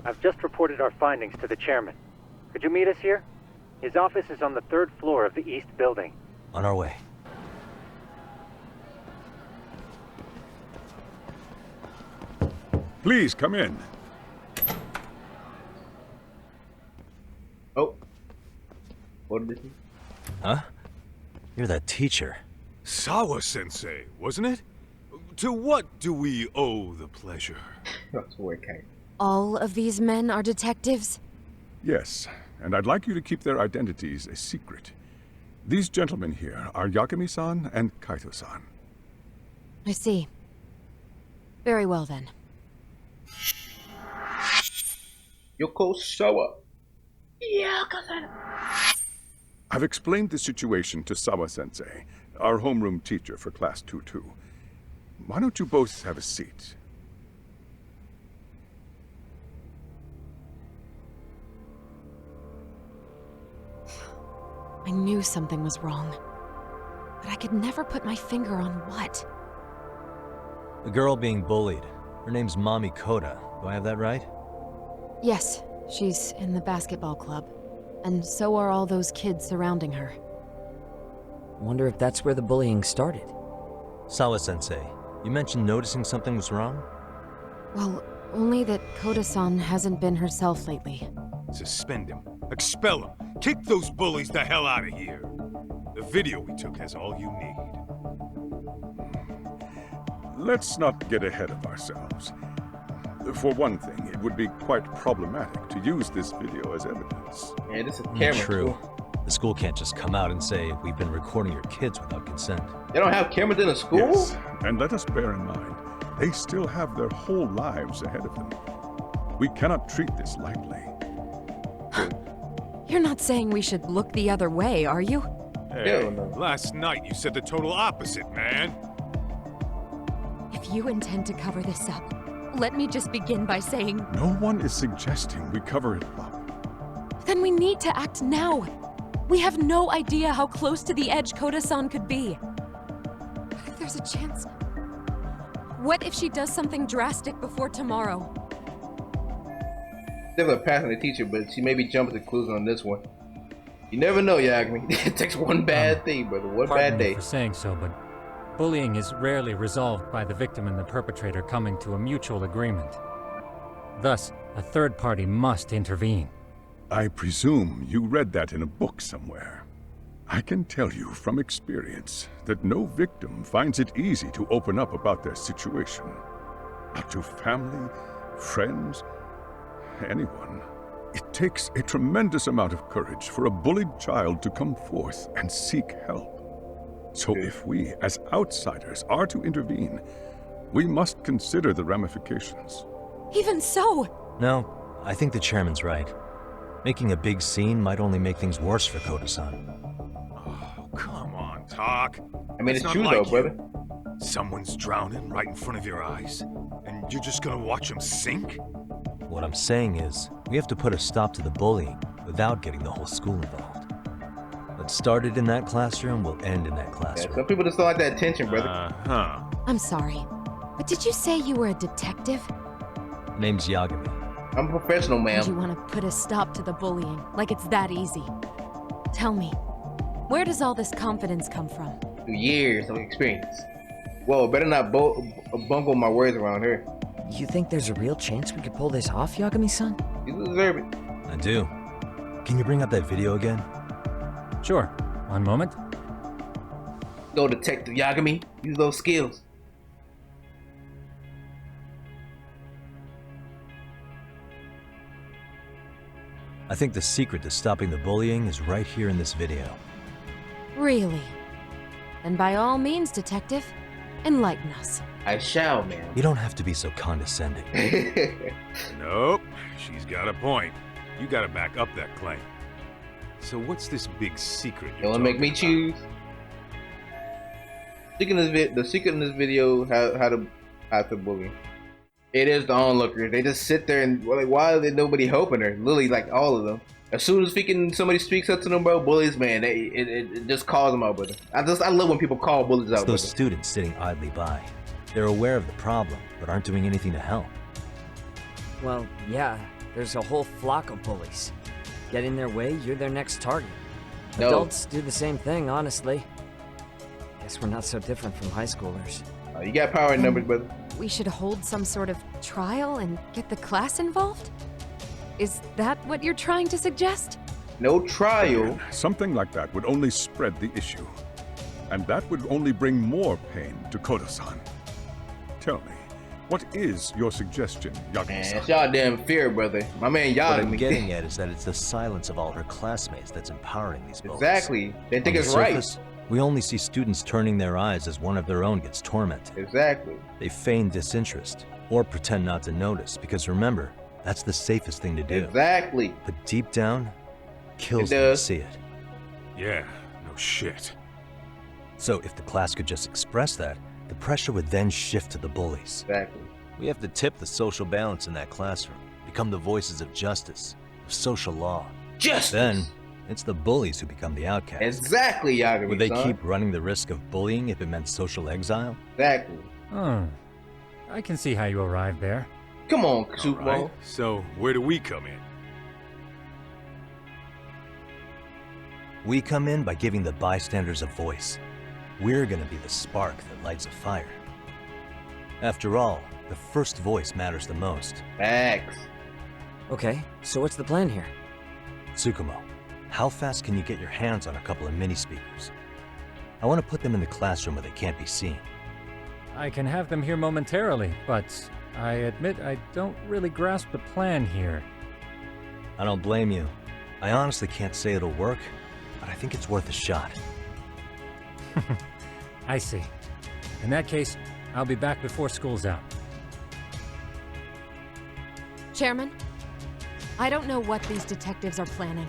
I've just reported our findings to the chairman. Could you meet us here? His office is on the 3rd floor of the east building. On our way. Please come in. Oh. What did this? Huh? You're that teacher. Sawa-sensei, wasn't it? To what do we owe the pleasure? That's where it came. All of these men are detectives? Yes, and I'd like you to keep their identities a secret. These gentlemen here are Yagami-san and Kaito-san. I see. Very well then. Yoko Sawa. Yeah, I've explained the situation to Sawa-sensei, our homeroom teacher for Class 2-2. Why don't you both have a seat? I knew something was wrong, but I could never put my finger on what. The girl being bullied. Her name's Mami Koda. Do I have that right? Yes, she's in the basketball club. And so are all those kids surrounding her. Wonder if that's where the bullying started. Sawa-sensei, you mentioned noticing something was wrong? Well, only that Koda-san hasn't been herself lately. Suspend him. Expel him. Kick those bullies the hell out of here. The video we took has all you need. Let's not get ahead of ourselves. For one thing, it would be quite problematic to use this video as evidence. Yeah, this is camera. True. The school can't just come out and say, we've been recording your kids without consent. They don't have cameras in the school? Yes, and let us bear in mind, they still have their whole lives ahead of them. We cannot treat this lightly. You're not saying we should look the other way, are you? Hey, last night you said the total opposite, man. If you intend to cover this up, let me just begin by saying... No one is suggesting we cover it up. Then we need to act now. We have no idea how close to the edge Koda-san could be. What if there's a chance? What if she does something drastic before tomorrow? Definitely passing the teacher, but she may be jumping to clues on this one. You never know, Yagami. It takes one bad thing, brother. One bad day. Pardon me for saying so, but bullying is rarely resolved by the victim and the perpetrator coming to a mutual agreement. Thus, a third party must intervene. I presume you read that in a book somewhere. I can tell you from experience that no victim finds it easy to open up about their situation. Not to family, friends, anyone. It takes a tremendous amount of courage for a bullied child to come forth and seek help. So if we, as outsiders, are to intervene, we must consider the ramifications. Even so! No, I think the chairman's right. Making a big scene might only make things worse for Koda-san. Oh, come on, talk. I mean, it's true though, brother. Someone's drowning right in front of your eyes, and you're just gonna watch them sink? What I'm saying is, we have to put a stop to the bullying without getting the whole school involved. What started in that classroom will end in that classroom. Yeah, some people just don't like that attention, brother. I'm sorry, but did you say you were a detective? Name's Yagami. I'm a professional, ma'am. And you want to put a stop to the bullying, like it's that easy. Tell me, where does all this confidence come from? Through years of experience. Whoa, better not bungle my words around here. You think there's a real chance we could pull this off, Yagami-san? You deserve it. I do. Can you bring up that video again? Sure. One moment. Go, Detective Yagami. Use those skills. I think the secret to stopping the bullying is right here in this video. Really? Then by all means, Detective, Enlighten us. I shall, ma'am. You don't have to be so condescending. Nope, she's got a point. You gotta back up that claim. So what's this big secret You wanna make me choose? The secret in this video, how to bully. It is the onlookers. They just sit there and like, why is nobody helping her? Literally, like all of them. As soon as somebody speaks up to them, bro, bullies, man, it just calls them out, brother. I love when people call bullies out. It's those students sitting idly by. They're aware of the problem, but aren't doing anything to help. Well, yeah, there's a whole flock of bullies. Get in their way, you're their next target. No. Adults do the same thing, honestly. Guess we're not so different from high schoolers. You got power in numbers, brother. We should hold some sort of trial and get the class involved? Is that what you're trying to suggest? No trial. Something like that would only spread the issue. And that would only bring more pain to Kodo-san. Tell me, what is your suggestion, Yagami-san? Man, it's y'all damn fear, brother. My man What Yagami. I'm getting at is that it's the silence of all her classmates that's empowering these bullies. Exactly. They think On it's the right. surface, we only see students turning their eyes as one of their own gets tormented. Exactly. They feign disinterest or pretend not to notice because remember, that's the safest thing to do. Exactly. But deep down, kills It them to does. see it. Yeah, no shit. So if the class could just express that, the pressure would then shift to the bullies. Exactly. We have to tip the social balance in that classroom, become the voices of justice, of social law. Justice! Then, it's the bullies who become the outcasts. Exactly, Yagami. Would they son. keep running the risk of bullying if it meant social exile? Exactly. I can see how you arrived there. Come on, All Super right, so where do we come in? We come in by giving the bystanders a voice. We're gonna be the spark that lights a fire. After all, the first voice matters the most. Facts. Okay, so what's the plan here? Tsukumo, how fast can you get your hands on a couple of mini speakers? I want to put them in the classroom where they can't be seen. I can have them here momentarily, but I admit I don't really grasp the plan here. I don't blame you. I honestly can't say it'll work, but I think it's worth a shot. I see. In that case, I'll be back before school's out. Chairman, I don't know what these detectives are planning,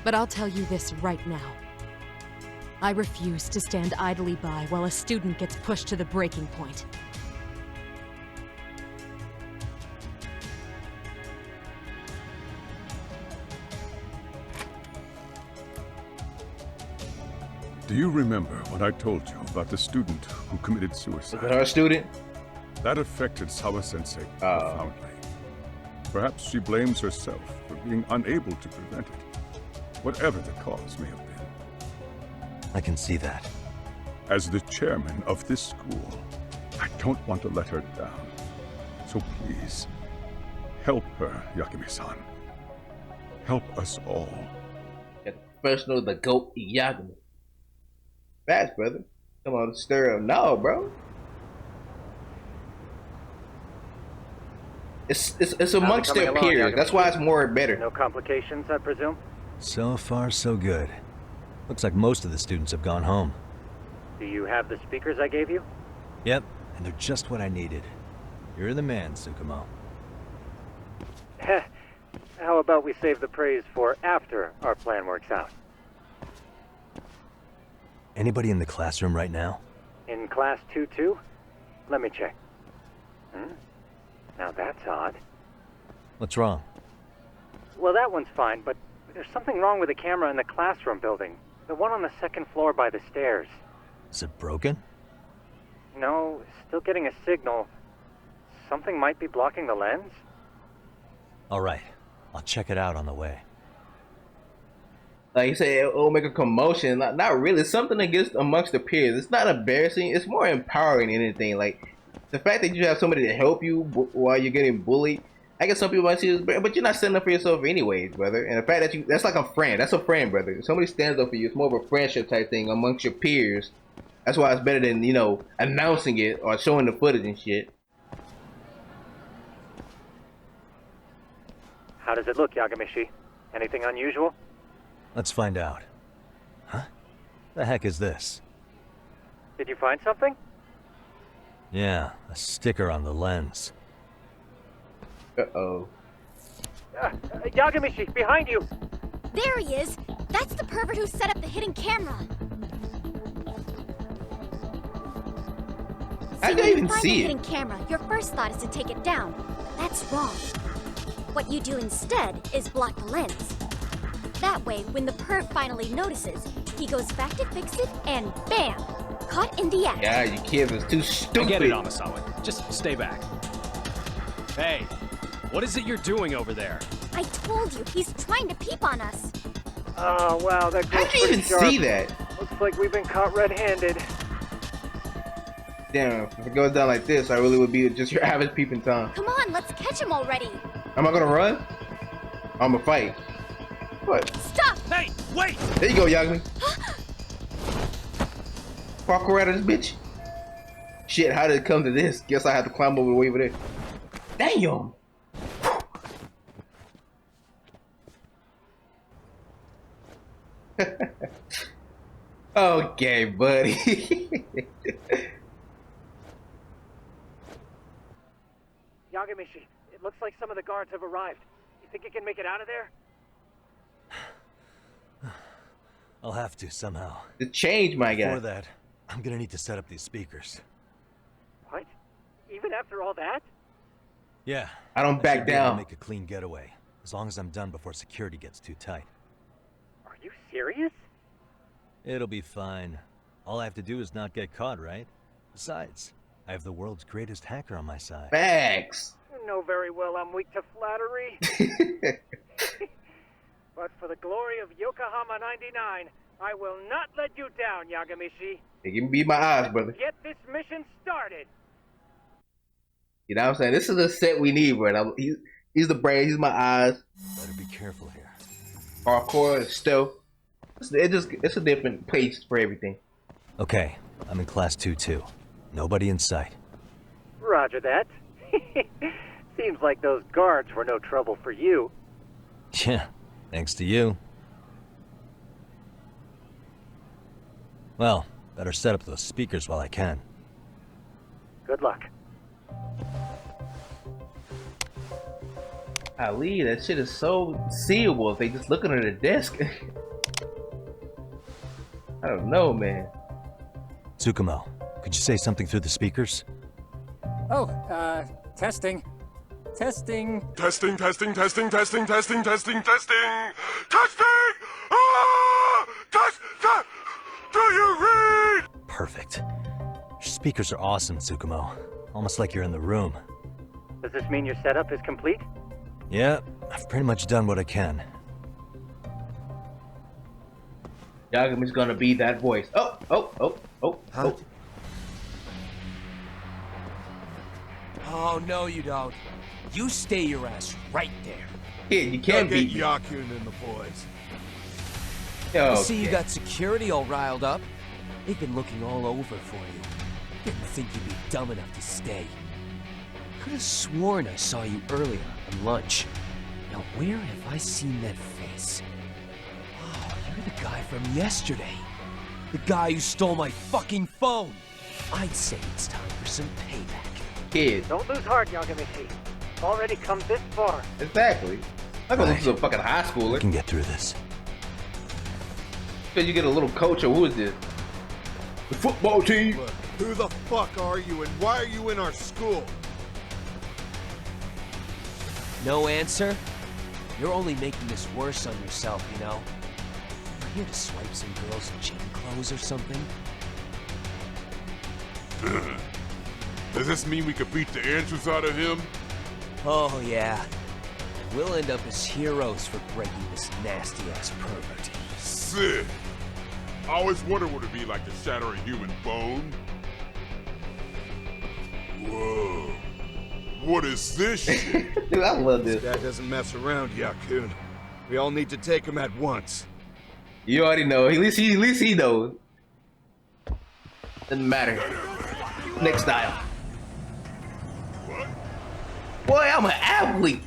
but I'll tell you this right now. I refuse to stand idly by while a student gets pushed to the breaking point. Do you remember what I told you about the student who committed suicide? Was it her student? That affected Sawa-sensei profoundly. Perhaps she blames herself for being unable to prevent it, whatever the cause may have been. I can see that. As the chairman of this school, I don't want to let her down. So please, help her, Yagami-san. Help us all. Professional, the GOAT, Yagami. Fast, brother. Come on, stir up. No, bro. It's amongst their peers. That's why it's more better. No complications, I presume? So far, so good. Looks like most of the students have gone home. Do you have the speakers I gave you? Yep, and they're just what I needed. You're the man, Tsukumo. How about we save the praise for after our plan works out? Anybody in the classroom right now? In class 2-2? Let me check. Now that's odd. What's wrong? Well, that one's fine, but there's something wrong with the camera in the classroom building. The one on the second floor by the stairs. Is it broken? No, still getting a signal. Something might be blocking the lens? All right, I'll check it out on the way. Like you say, it'll make a commotion. Not really. Something against amongst the peers. It's not embarrassing. It's more empowering than anything. Like the fact that you have somebody to help you while you're getting bullied. I guess some people might see this, but you're not standing up for yourself anyways, brother. And the fact that that's like a friend. That's a friend, brother. If somebody stands up for you, it's more of a friendship type thing amongst your peers. That's why it's better than, announcing it or showing the footage and shit. How does it look, Yagami-shi? Anything unusual? Let's find out. Huh? The heck is this? Did you find something? Yeah, a sticker on the lens. Uh-oh. Yagami, behind you! There he is! That's the pervert who set up the hidden camera! I See, didn't when you even find see the it. hidden camera, your first thought is to take it down. That's wrong. What you do instead is block the lens. That way, when the perv finally notices, he goes back to fix it, and bam! Caught in the act. Yeah, you kids is too stupid. I get it, Amasawa. Just stay back. Hey, what is it you're doing over there? I told you, he's trying to peep on us. Oh, wow, that How girl's did you even pretty sharp. see that? Looks like we've been caught red-handed. Damn, if it goes down like this, I really would be just your average peeping Tom. Come on, let's catch him already. Am I gonna run? I'm gonna fight. What? Stop! Hey, wait! There you go, Yagami. Parkour out of this bitch. Shit, how did it come to this? Guess I have to climb over the way over there. Damn! Okay, buddy. Yagami, it looks like some of the guards have arrived. You think you can make it out of there? I'll have to somehow. The change, my guy. Before that, I'm gonna need to set up these speakers. What? Even after all that? Yeah. I don't back should be able to down. make a clean getaway, as long as I'm done before security gets too tight. Are you serious? It'll be fine. All I have to do is not get caught, right? Besides, I have the world's greatest hacker on my side. Facts. You know very well I'm weak to flattery. But for the glory of Yokohama 99, I will not let you down, Yagami. It can be my eyes, brother. Get this mission started. You know what I'm saying? This is the set we need, bro. He's the brain, he's my eyes. Better be careful here. Hardcore, stealth. It's a different pace for everything. Okay, I'm in class 2-2. Nobody in sight. Roger that. Seems like those guards were no trouble for you. Yeah, thanks to you. Well, better set up those speakers while I can. Good luck. Ali, that shit is so seeable if they just look under the desk. I don't know, man. Tsukumo, could you say something through the speakers? Oh, testing. Testing. Testing, testing, testing, testing, testing, testing, testing, testing! Ah! Test! Do you read? Perfect. Your speakers are awesome, Tsukumo. Almost like you're in the room. Does this mean your setup is complete? Yeah, I've pretty much done what I can. Yagami's gonna be that voice. Oh. Huh? Oh, no, you don't. You stay your ass right there. Kid, you can't beat me. Yakun and the boys. Yo, I see you got security all riled up. They've been looking all over for you. Didn't think you'd be dumb enough to stay. Could have sworn I saw you earlier on lunch. Now where have I seen that face? Oh, you're the guy from yesterday. The guy who stole my fucking phone. I'd say it's time for some payback. Kid. Don't lose heart, Yagami. Already come this far. Exactly. I'm gonna lose to a fucking high schooler. I can get through this. Because you get a little coach, or who is this? The football team. Look, who the fuck are you and why are you in our school? No answer? You're only making this worse on yourself, you know? You're here to swipe some girls in gym clothes or something? Does this mean we could beat the answers out of him? Oh, yeah. We'll end up as heroes for breaking this nasty-ass pervert. Sick. I always wondered what it'd be like to shatter a human bone. Whoa. What is this shit? Dude, I love this. That doesn't mess around, Yakun. We all need to take him at once. You already know. At least he knows. Doesn't matter. Next style. Boy, I'm an athlete.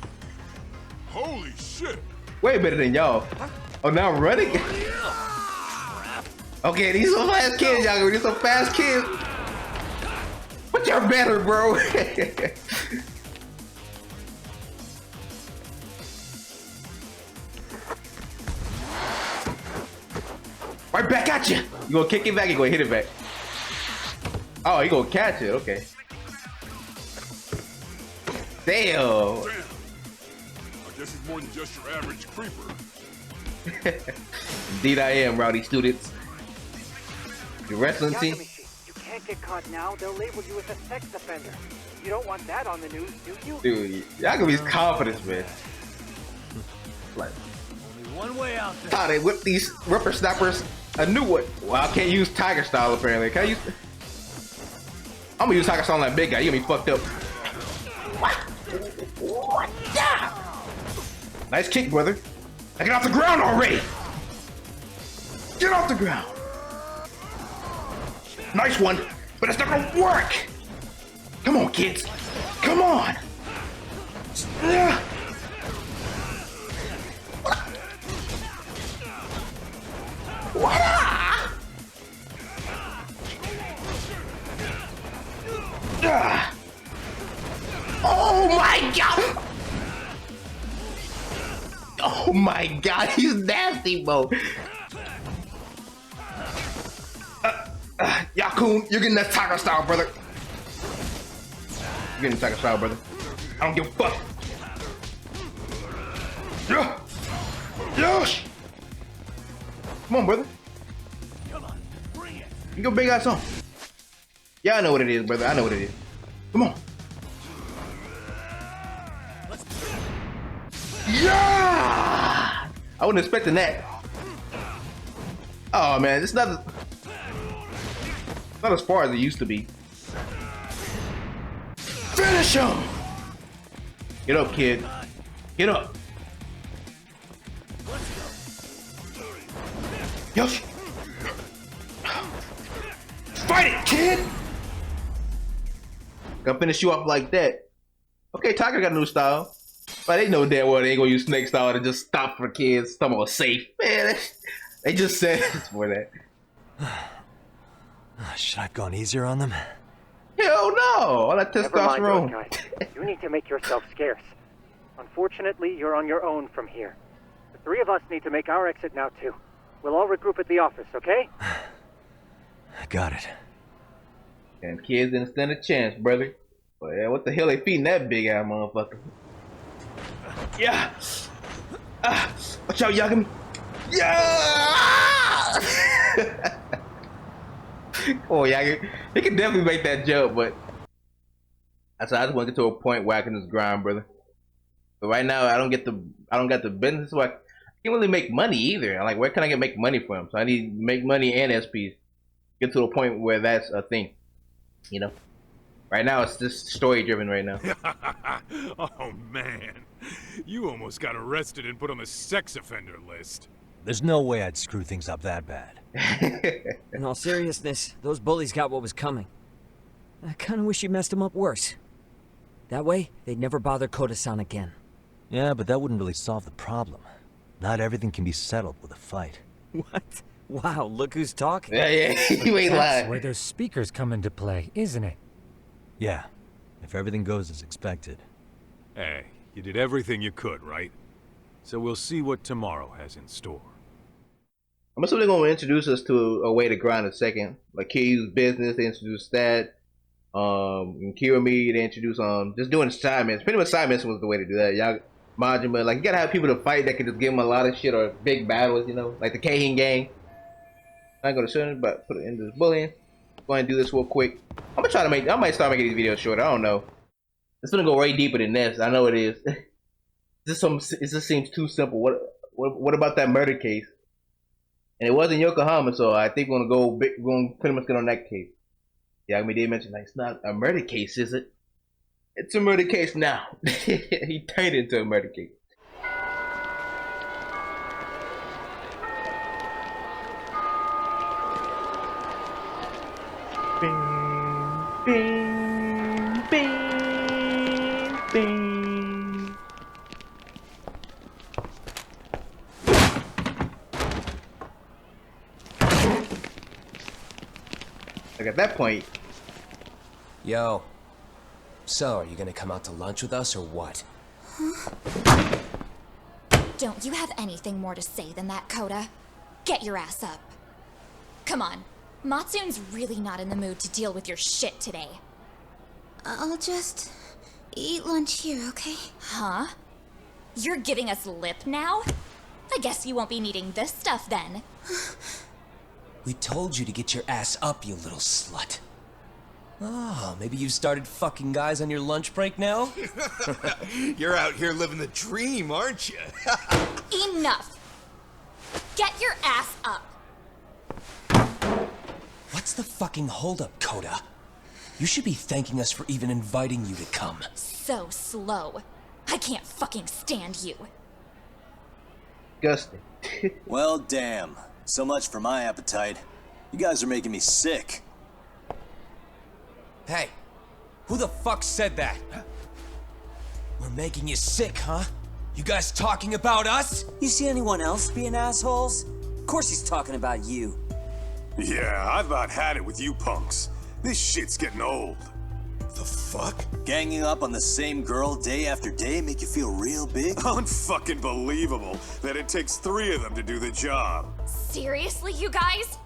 Holy shit. Way better than y'all. Oh, now I'm running? Okay, these are fast kids, y'all. These are fast kids. What Much are better, bro. Right back at you. You gonna kick it back? You gonna hit it back? Oh, you gonna catch it? Okay. Damn. I guess he's more than just your average creeper. Indeed, I am, rowdy students. The wrestling team. Yagami, you can't get caught now. They'll label you as a sex offender. You don't want that on the news, do you? Dude, Yagami's confidence, man. Like, only one way out there. How they whip these whippersnappers a new one. Well, I can't use Tiger Style apparently. Can I use? I'm gonna use Tiger Style on that big guy. You gonna be fucked up. What? Yeah. Nice kick, brother. Now get off the ground already. Get off the ground. Nice one, but it's not gonna work. Come on, kids. Come on. What? Oh my god! Oh my god, he's nasty, bro. Yakun, you're getting that Tiger Style, brother. You're getting Tiger Style, brother. I don't give a fuck. Yeah. Yes. Come on, brother. Come on, bring it. You go big ass on. Yeah, I know what it is, brother. I know what it is. Come on. Yeah! I wasn't expecting that. Oh man, it's not as far as it used to be. Finish him! Get up, kid. Get up. Yosh! Fight it, kid! Gonna finish you off like that. Okay, Tiger got a new style. But they know damn well they ain't gonna use Snake Style to just stop for kids. Talking about safe. Man, they just said it's for that. Should I have gone easier on them? Hell no! All that testosterone. Never mind, guys. You need to make yourself scarce. Unfortunately, you're on your own from here. The three of us need to make our exit now, too. We'll all regroup at the office, okay? Got it. And kids didn't stand a chance, brother. But yeah, what the hell they feeding that big ass motherfucker? Yeah! Watch out, Yagami! Yeah! Oh, Yagami. He can definitely make that jump, but I just want to get to a point where I can just grind, brother. But right now, I don't got the business, so I can't really make money either. I'm like, where can I make money from? So I need to make money and SPs. Get to a point where that's a thing, you know. Right now, it's just story driven right now. Oh man, you almost got arrested and put on the sex offender list. There's no way I'd screw things up that bad. In all seriousness, those bullies got what was coming. I kinda wish you messed them up worse. That way, they'd never bother Koda-san again. Yeah, but that wouldn't really solve the problem. Not everything can be settled with a fight. What? Wow, look who's talking. Yeah, you ain't That's lying. where those speakers come into play, isn't it? Yeah, if everything goes as expected. Hey, you did everything you could, right? So we'll see what tomorrow has in store. I'm assuming they're gonna introduce us to a way to grind in a second. Like Kiryu's business, they introduced that. And Kirami, they introduced just doing side missions. Pretty much side mission was the way to do that. Y'all Majima, like you gotta have people to fight that can just give them a lot of shit or big battles, you know, like the Keihin gang. I ain't gonna show it, but put it into this bullying. Go ahead and do this real quick. I'm gonna try to I might start making these videos shorter. I don't know. It's gonna go way deeper than this. I know it is. It just seems too simple. What about that murder case? And it wasn't Yokohama, so I think we're gonna go big. We're gonna pretty much get on that case. Yeah, I mean, they mentioned like it's not a murder case, is it? It's a murder case now. He turned it into a murder case. Bing, bing, bing, bing. Like at that point, Yo. So, are you gonna come out to lunch with us or what? Don't you have anything more to say than that, Koda? Get your ass up. Come on. Matsun's really not in the mood to deal with your shit today. I'll just eat lunch here, okay? Huh? You're giving us lip now? I guess you won't be needing this stuff then. We told you to get your ass up, you little slut. Oh, maybe you've started fucking guys on your lunch break now? You're out here living the dream, aren't you? Enough! Get your ass up! What's the fucking holdup, Koda? You should be thanking us for even inviting you to come. So slow. I can't fucking stand you. Disgusting. Well, damn. So much for my appetite. You guys are making me sick. Hey, who the fuck said that? We're making you sick, huh? You guys talking about us? You see anyone else being assholes? Of course he's talking about you. Yeah, I've about had it with you punks. This shit's getting old. The fuck? Ganging up on the same girl day after day make you feel real big? Unfucking believable that it takes 3 of them to do the job. Seriously, you guys?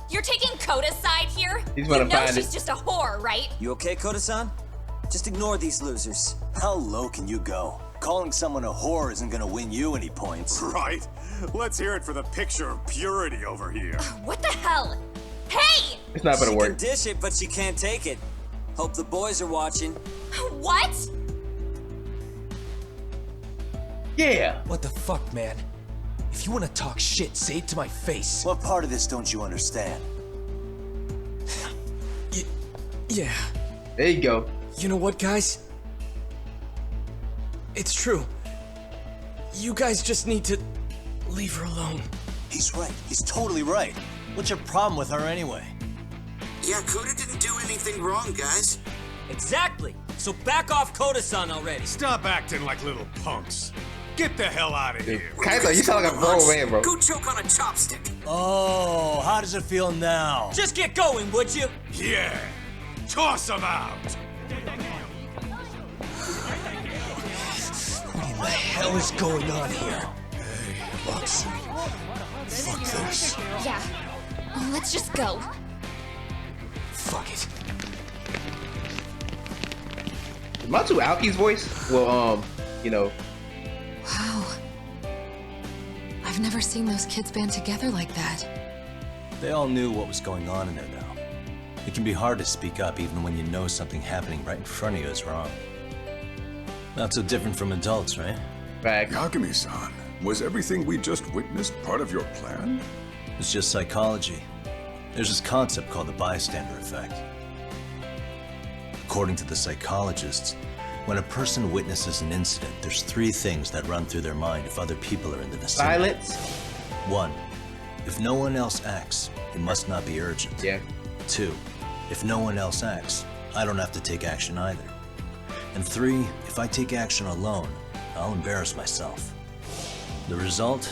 You're taking Koda's side here? He's You gonna know find she's it. just a whore, right? You okay, Koda-san? Just ignore these losers. How low can you go? Calling someone a whore isn't gonna win you any points. Right? Let's hear it for the picture of purity over here. What the hell? Hey! It's not gonna She work. can dish it, but she can't take it. Hope the boys are watching. What? Yeah. What the fuck, man? If you want to talk shit, say it to my face. What part of this don't you understand? Yeah. There you go. You know what, guys? It's true. You guys just need to leave her alone. He's right. He's totally right. What's your problem with her anyway? Yeah, Koda didn't do anything wrong, guys. Exactly. So back off Koda-san already. Stop acting like little punks. Get the hell out of here. Kaizo, you sound like a grown man, bro. Go choke on a chopstick. Oh, how does it feel now? Just get going, would you? Yeah. Toss them out. What in the hell is going on here? Hey, Matsu. Fuck this. Yeah. Let's just go. Fuck it. Is Matsu Aoki's voice? Well, you know. Wow. I've never seen those kids band together like that. They all knew what was going on in there now. It can be hard to speak up even when you know something happening right in front of you is wrong. Not so different from adults, right? Back. Yagami-san, was everything we just witnessed part of your plan? It's just psychology. There's this concept called the bystander effect. According to the psychologists, when a person witnesses an incident, there's 3 things that run through their mind if other people are in the vicinity. Silence. 1. If no one else acts, it must not be urgent. Yeah. 2. If no one else acts, I don't have to take action either. And 3. If I take action alone, I'll embarrass myself. The result?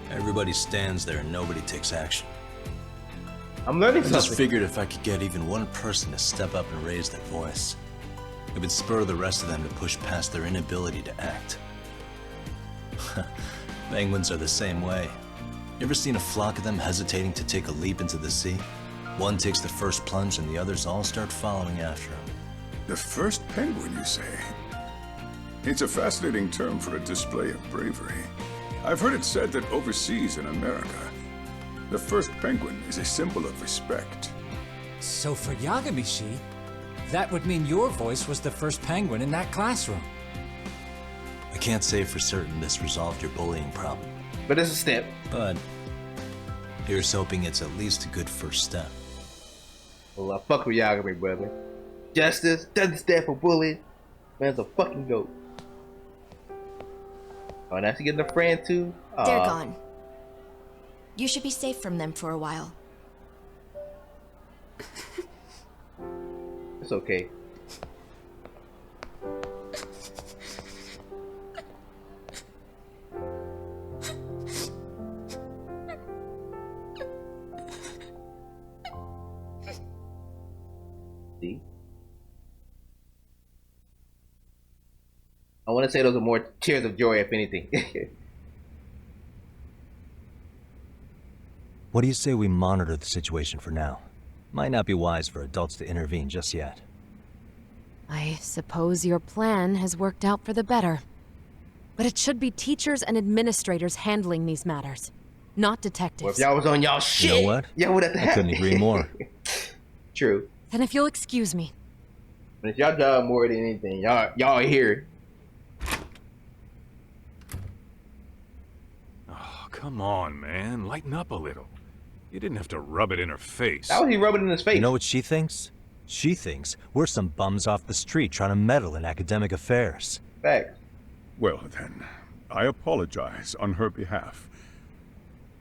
Everybody stands there and nobody takes action. I'm learning I just something. figured if I could get even one person to step up and raise their voice, it would spur the rest of them to push past their inability to act. Penguins are the same way. You ever seen a flock of them hesitating to take a leap into the sea? One takes the first plunge and the others all start following after him. The first penguin, you say? It's a fascinating term for a display of bravery. I've heard it said that overseas in America, the first penguin is a symbol of respect. So for Yagami-shi, that would mean your voice was the first penguin in that classroom. I can't say for certain this resolved your bullying problem. But it's a step. But here's hoping it's at least a good first step. Well, I fuck with Yagami, brother. Justice doesn't stand for bullying. Man's a fucking goat. Oh, now she getting a friend too? They're gone. You should be safe from them for a while. It's okay. See? I want to say those are more tears of joy, if anything. What do you say we monitor the situation for now? Might not be wise for adults to intervene just yet. I suppose your plan has worked out for the better. But it should be teachers and administrators handling these matters, not detectives. Well, if y'all was on y'all shit, you know what? y'all would have to I couldn't agree more. True. Then if you'll excuse me. But it's y'all job more than anything. Y'all are here. Oh, come on, man. Lighten up a little. You didn't have to rub it in her face. How would he rub it in his face? You know what she thinks? She thinks we're some bums off the street trying to meddle in academic affairs. Facts. Well then, I apologize on her behalf.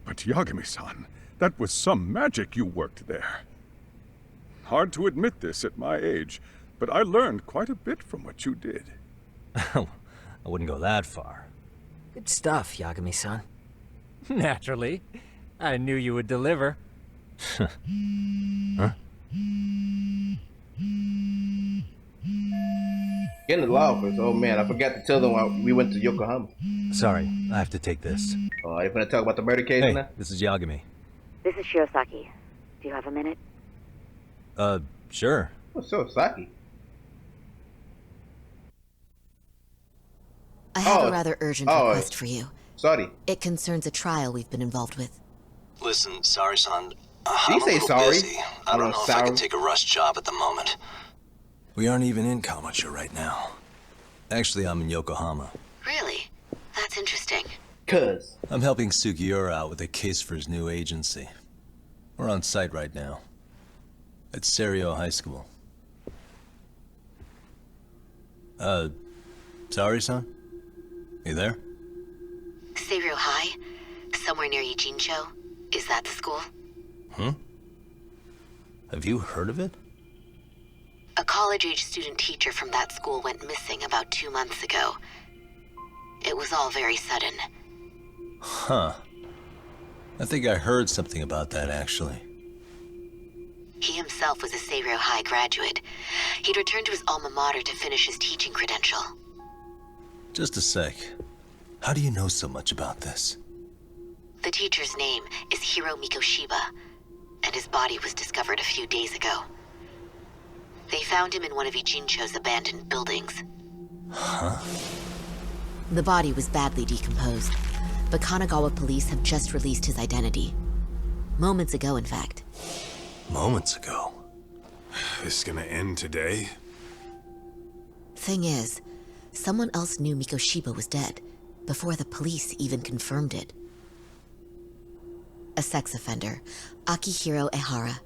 But Yagami-san, that was some magic you worked there. Hard to admit this at my age, but I learned quite a bit from what you did. I wouldn't go that far. Good stuff, Yagami-san. Naturally. I knew you would deliver. Huh? Getting the law office. Oh man, I forgot to tell them why we went to Yokohama. Sorry, I have to take this. Oh, are you gonna talk about the murder case Hey, now? this is Yagami. This is Shirosaki. Do you have a minute? Sure. Oh, so Saki. I have a rather urgent request for you. Sorry. It concerns a trial we've been involved with. Listen, sorry-san. Did I'm you say a little sorry? busy. I don't know if I can take a rush job at the moment. We aren't even in Kamasha right now. Actually, I'm in Yokohama. Really? That's interesting. Cuz. I'm helping Sugiura out with a case for his new agency. We're on site right now. At Serio High School. Sorry-san? You there? Seiro High? Somewhere near Yijincho? Is that the school? Have you heard of it? A college-age student teacher from that school went missing about 2 months ago. It was all very sudden. Huh. I think I heard something about that, actually. He himself was a Seiro High graduate. He'd returned to his alma mater to finish his teaching credential. Just a sec. How do you know so much about this? The teacher's name is Hiro Mikoshiba, and his body was discovered a few days ago. They found him in one of Ijincho's abandoned buildings. Huh? The body was badly decomposed, but Kanagawa police have just released his identity. Moments ago, in fact. Moments ago? This is gonna end today? Thing is, someone else knew Mikoshiba was dead, before the police even confirmed it. A sex offender, Akihiro Ehara.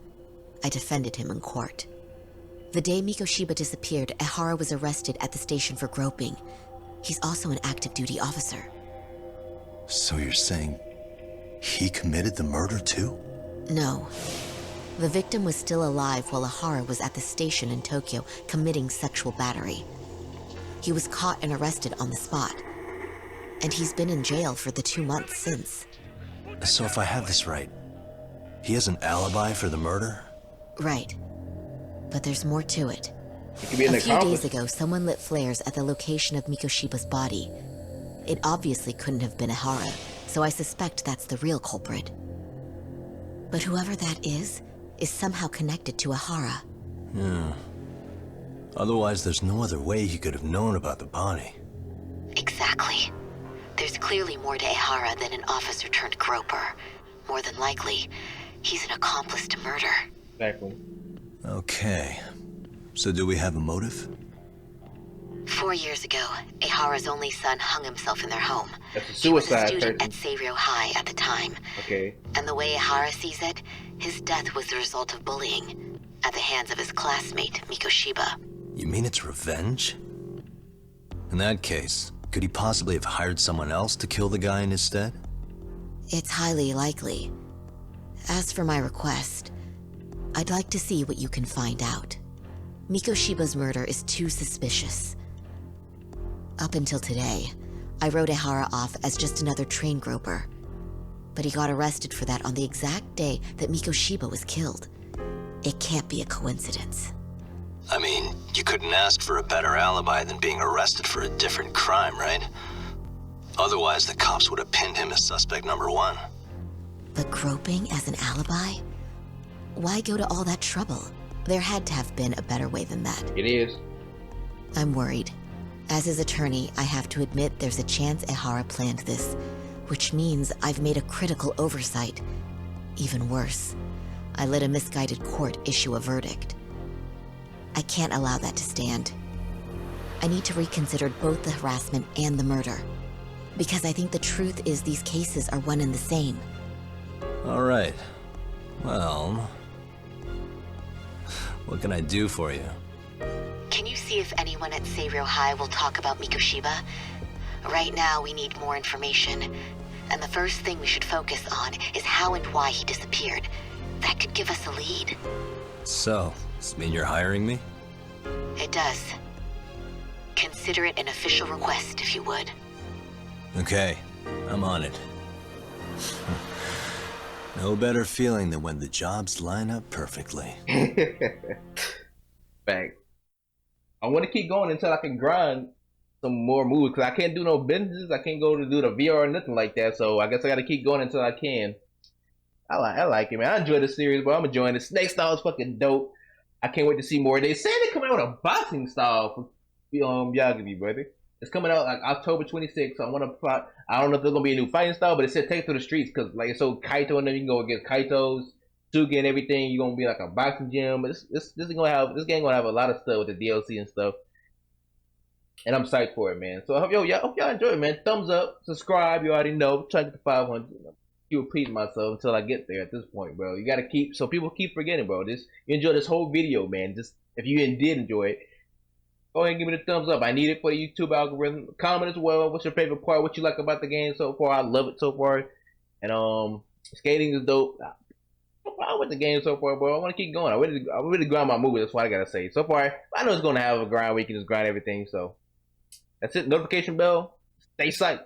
I defended him in court. The day Mikoshiba disappeared, Ehara was arrested at the station for groping. He's also an active duty officer. So you're saying he committed the murder too? No. The victim was still alive while Ehara was at the station in Tokyo committing sexual battery. He was caught and arrested on the spot. And he's been in jail for the 2 months since. So if I have this right, he has an alibi for the murder? Right. But there's more to it. It could be an A few accomplice. days ago, someone lit flares at the location of Mikoshiba's body. It obviously couldn't have been Ehara, so I suspect that's the real culprit. But whoever that is somehow connected to Ehara. Yeah. Otherwise, there's no other way he could have known about the body. Exactly. There's clearly more to Ehara than an officer turned groper. More than likely, he's an accomplice to murder. Exactly. Okay. So do we have a motive? 4 years ago, Ehara's only son hung himself in their home. That's a He was a suicide. student at Seiro High at the time. Okay. And the way Ehara sees it, his death was the result of bullying at the hands of his classmate, Mikoshiba. You mean it's revenge? In that case, could he possibly have hired someone else to kill the guy in his stead? It's highly likely. As for my request, I'd like to see what you can find out. Mikoshiba's murder is too suspicious. Up until today, I wrote Ehara off as just another train groper. But he got arrested for that on the exact day that Mikoshiba was killed. It can't be a coincidence. I mean, you couldn't ask for a better alibi than being arrested for a different crime, right? Otherwise, the cops would have pinned him as suspect number one. But groping as an alibi? Why go to all that trouble? There had to have been a better way than that. It is. I'm worried. As his attorney, I have to admit there's a chance Ehara planned this, which means I've made a critical oversight. Even worse, I let a misguided court issue a verdict. I can't allow that to stand. I need to reconsider both the harassment and the murder, because I think the truth is these cases are one and the same. All right. Well, what can I do for you? Can you see if anyone at Seiryō High will talk about Mikoshiba? Right now, we need more information. And the first thing we should focus on is how and why he disappeared. That could give us a lead. So, does this mean you're hiring me? It does. Consider it an official request, if you would. Okay, I'm on it. No better feeling than when the jobs line up perfectly. Fact. I want to keep going until I can grind some more moves, because I can't do no businesses. I can't go to do the VR or nothing like that, so I guess I got to keep going until I can. I like it, man. I enjoy the series, but I'm enjoying it. Snake style is fucking dope. I can't wait to see more. They say they're coming out with a boxing style for Yagami, brother. It's coming out like October 26th. So I don't know if there's gonna be a new fighting style, but it said take it to the streets, because like so Kaito and them, you can go against Kaitos, Suga and everything. You're gonna be like a boxing gym. But this game gonna have a lot of stuff with the DLC and stuff. And I'm psyched for it, man. So I hope y'all enjoy it, man. Thumbs up, subscribe. You already know. Try to get to 500. Keep repeating myself until I get there. At this point, bro, you gotta keep. So people keep forgetting, bro. You enjoy this whole video, man. Just if you did enjoy it, go ahead and give me the thumbs up. I need it for the YouTube algorithm. Comment as well. What's your favorite part? What you like about the game so far? I love it so far. And skating is dope. I with the game so far, bro. I want to keep going. I really grind my movie. That's what I gotta say. So far, I know it's gonna have a grind where you can just grind everything. So that's it. Notification bell. Stay psyched.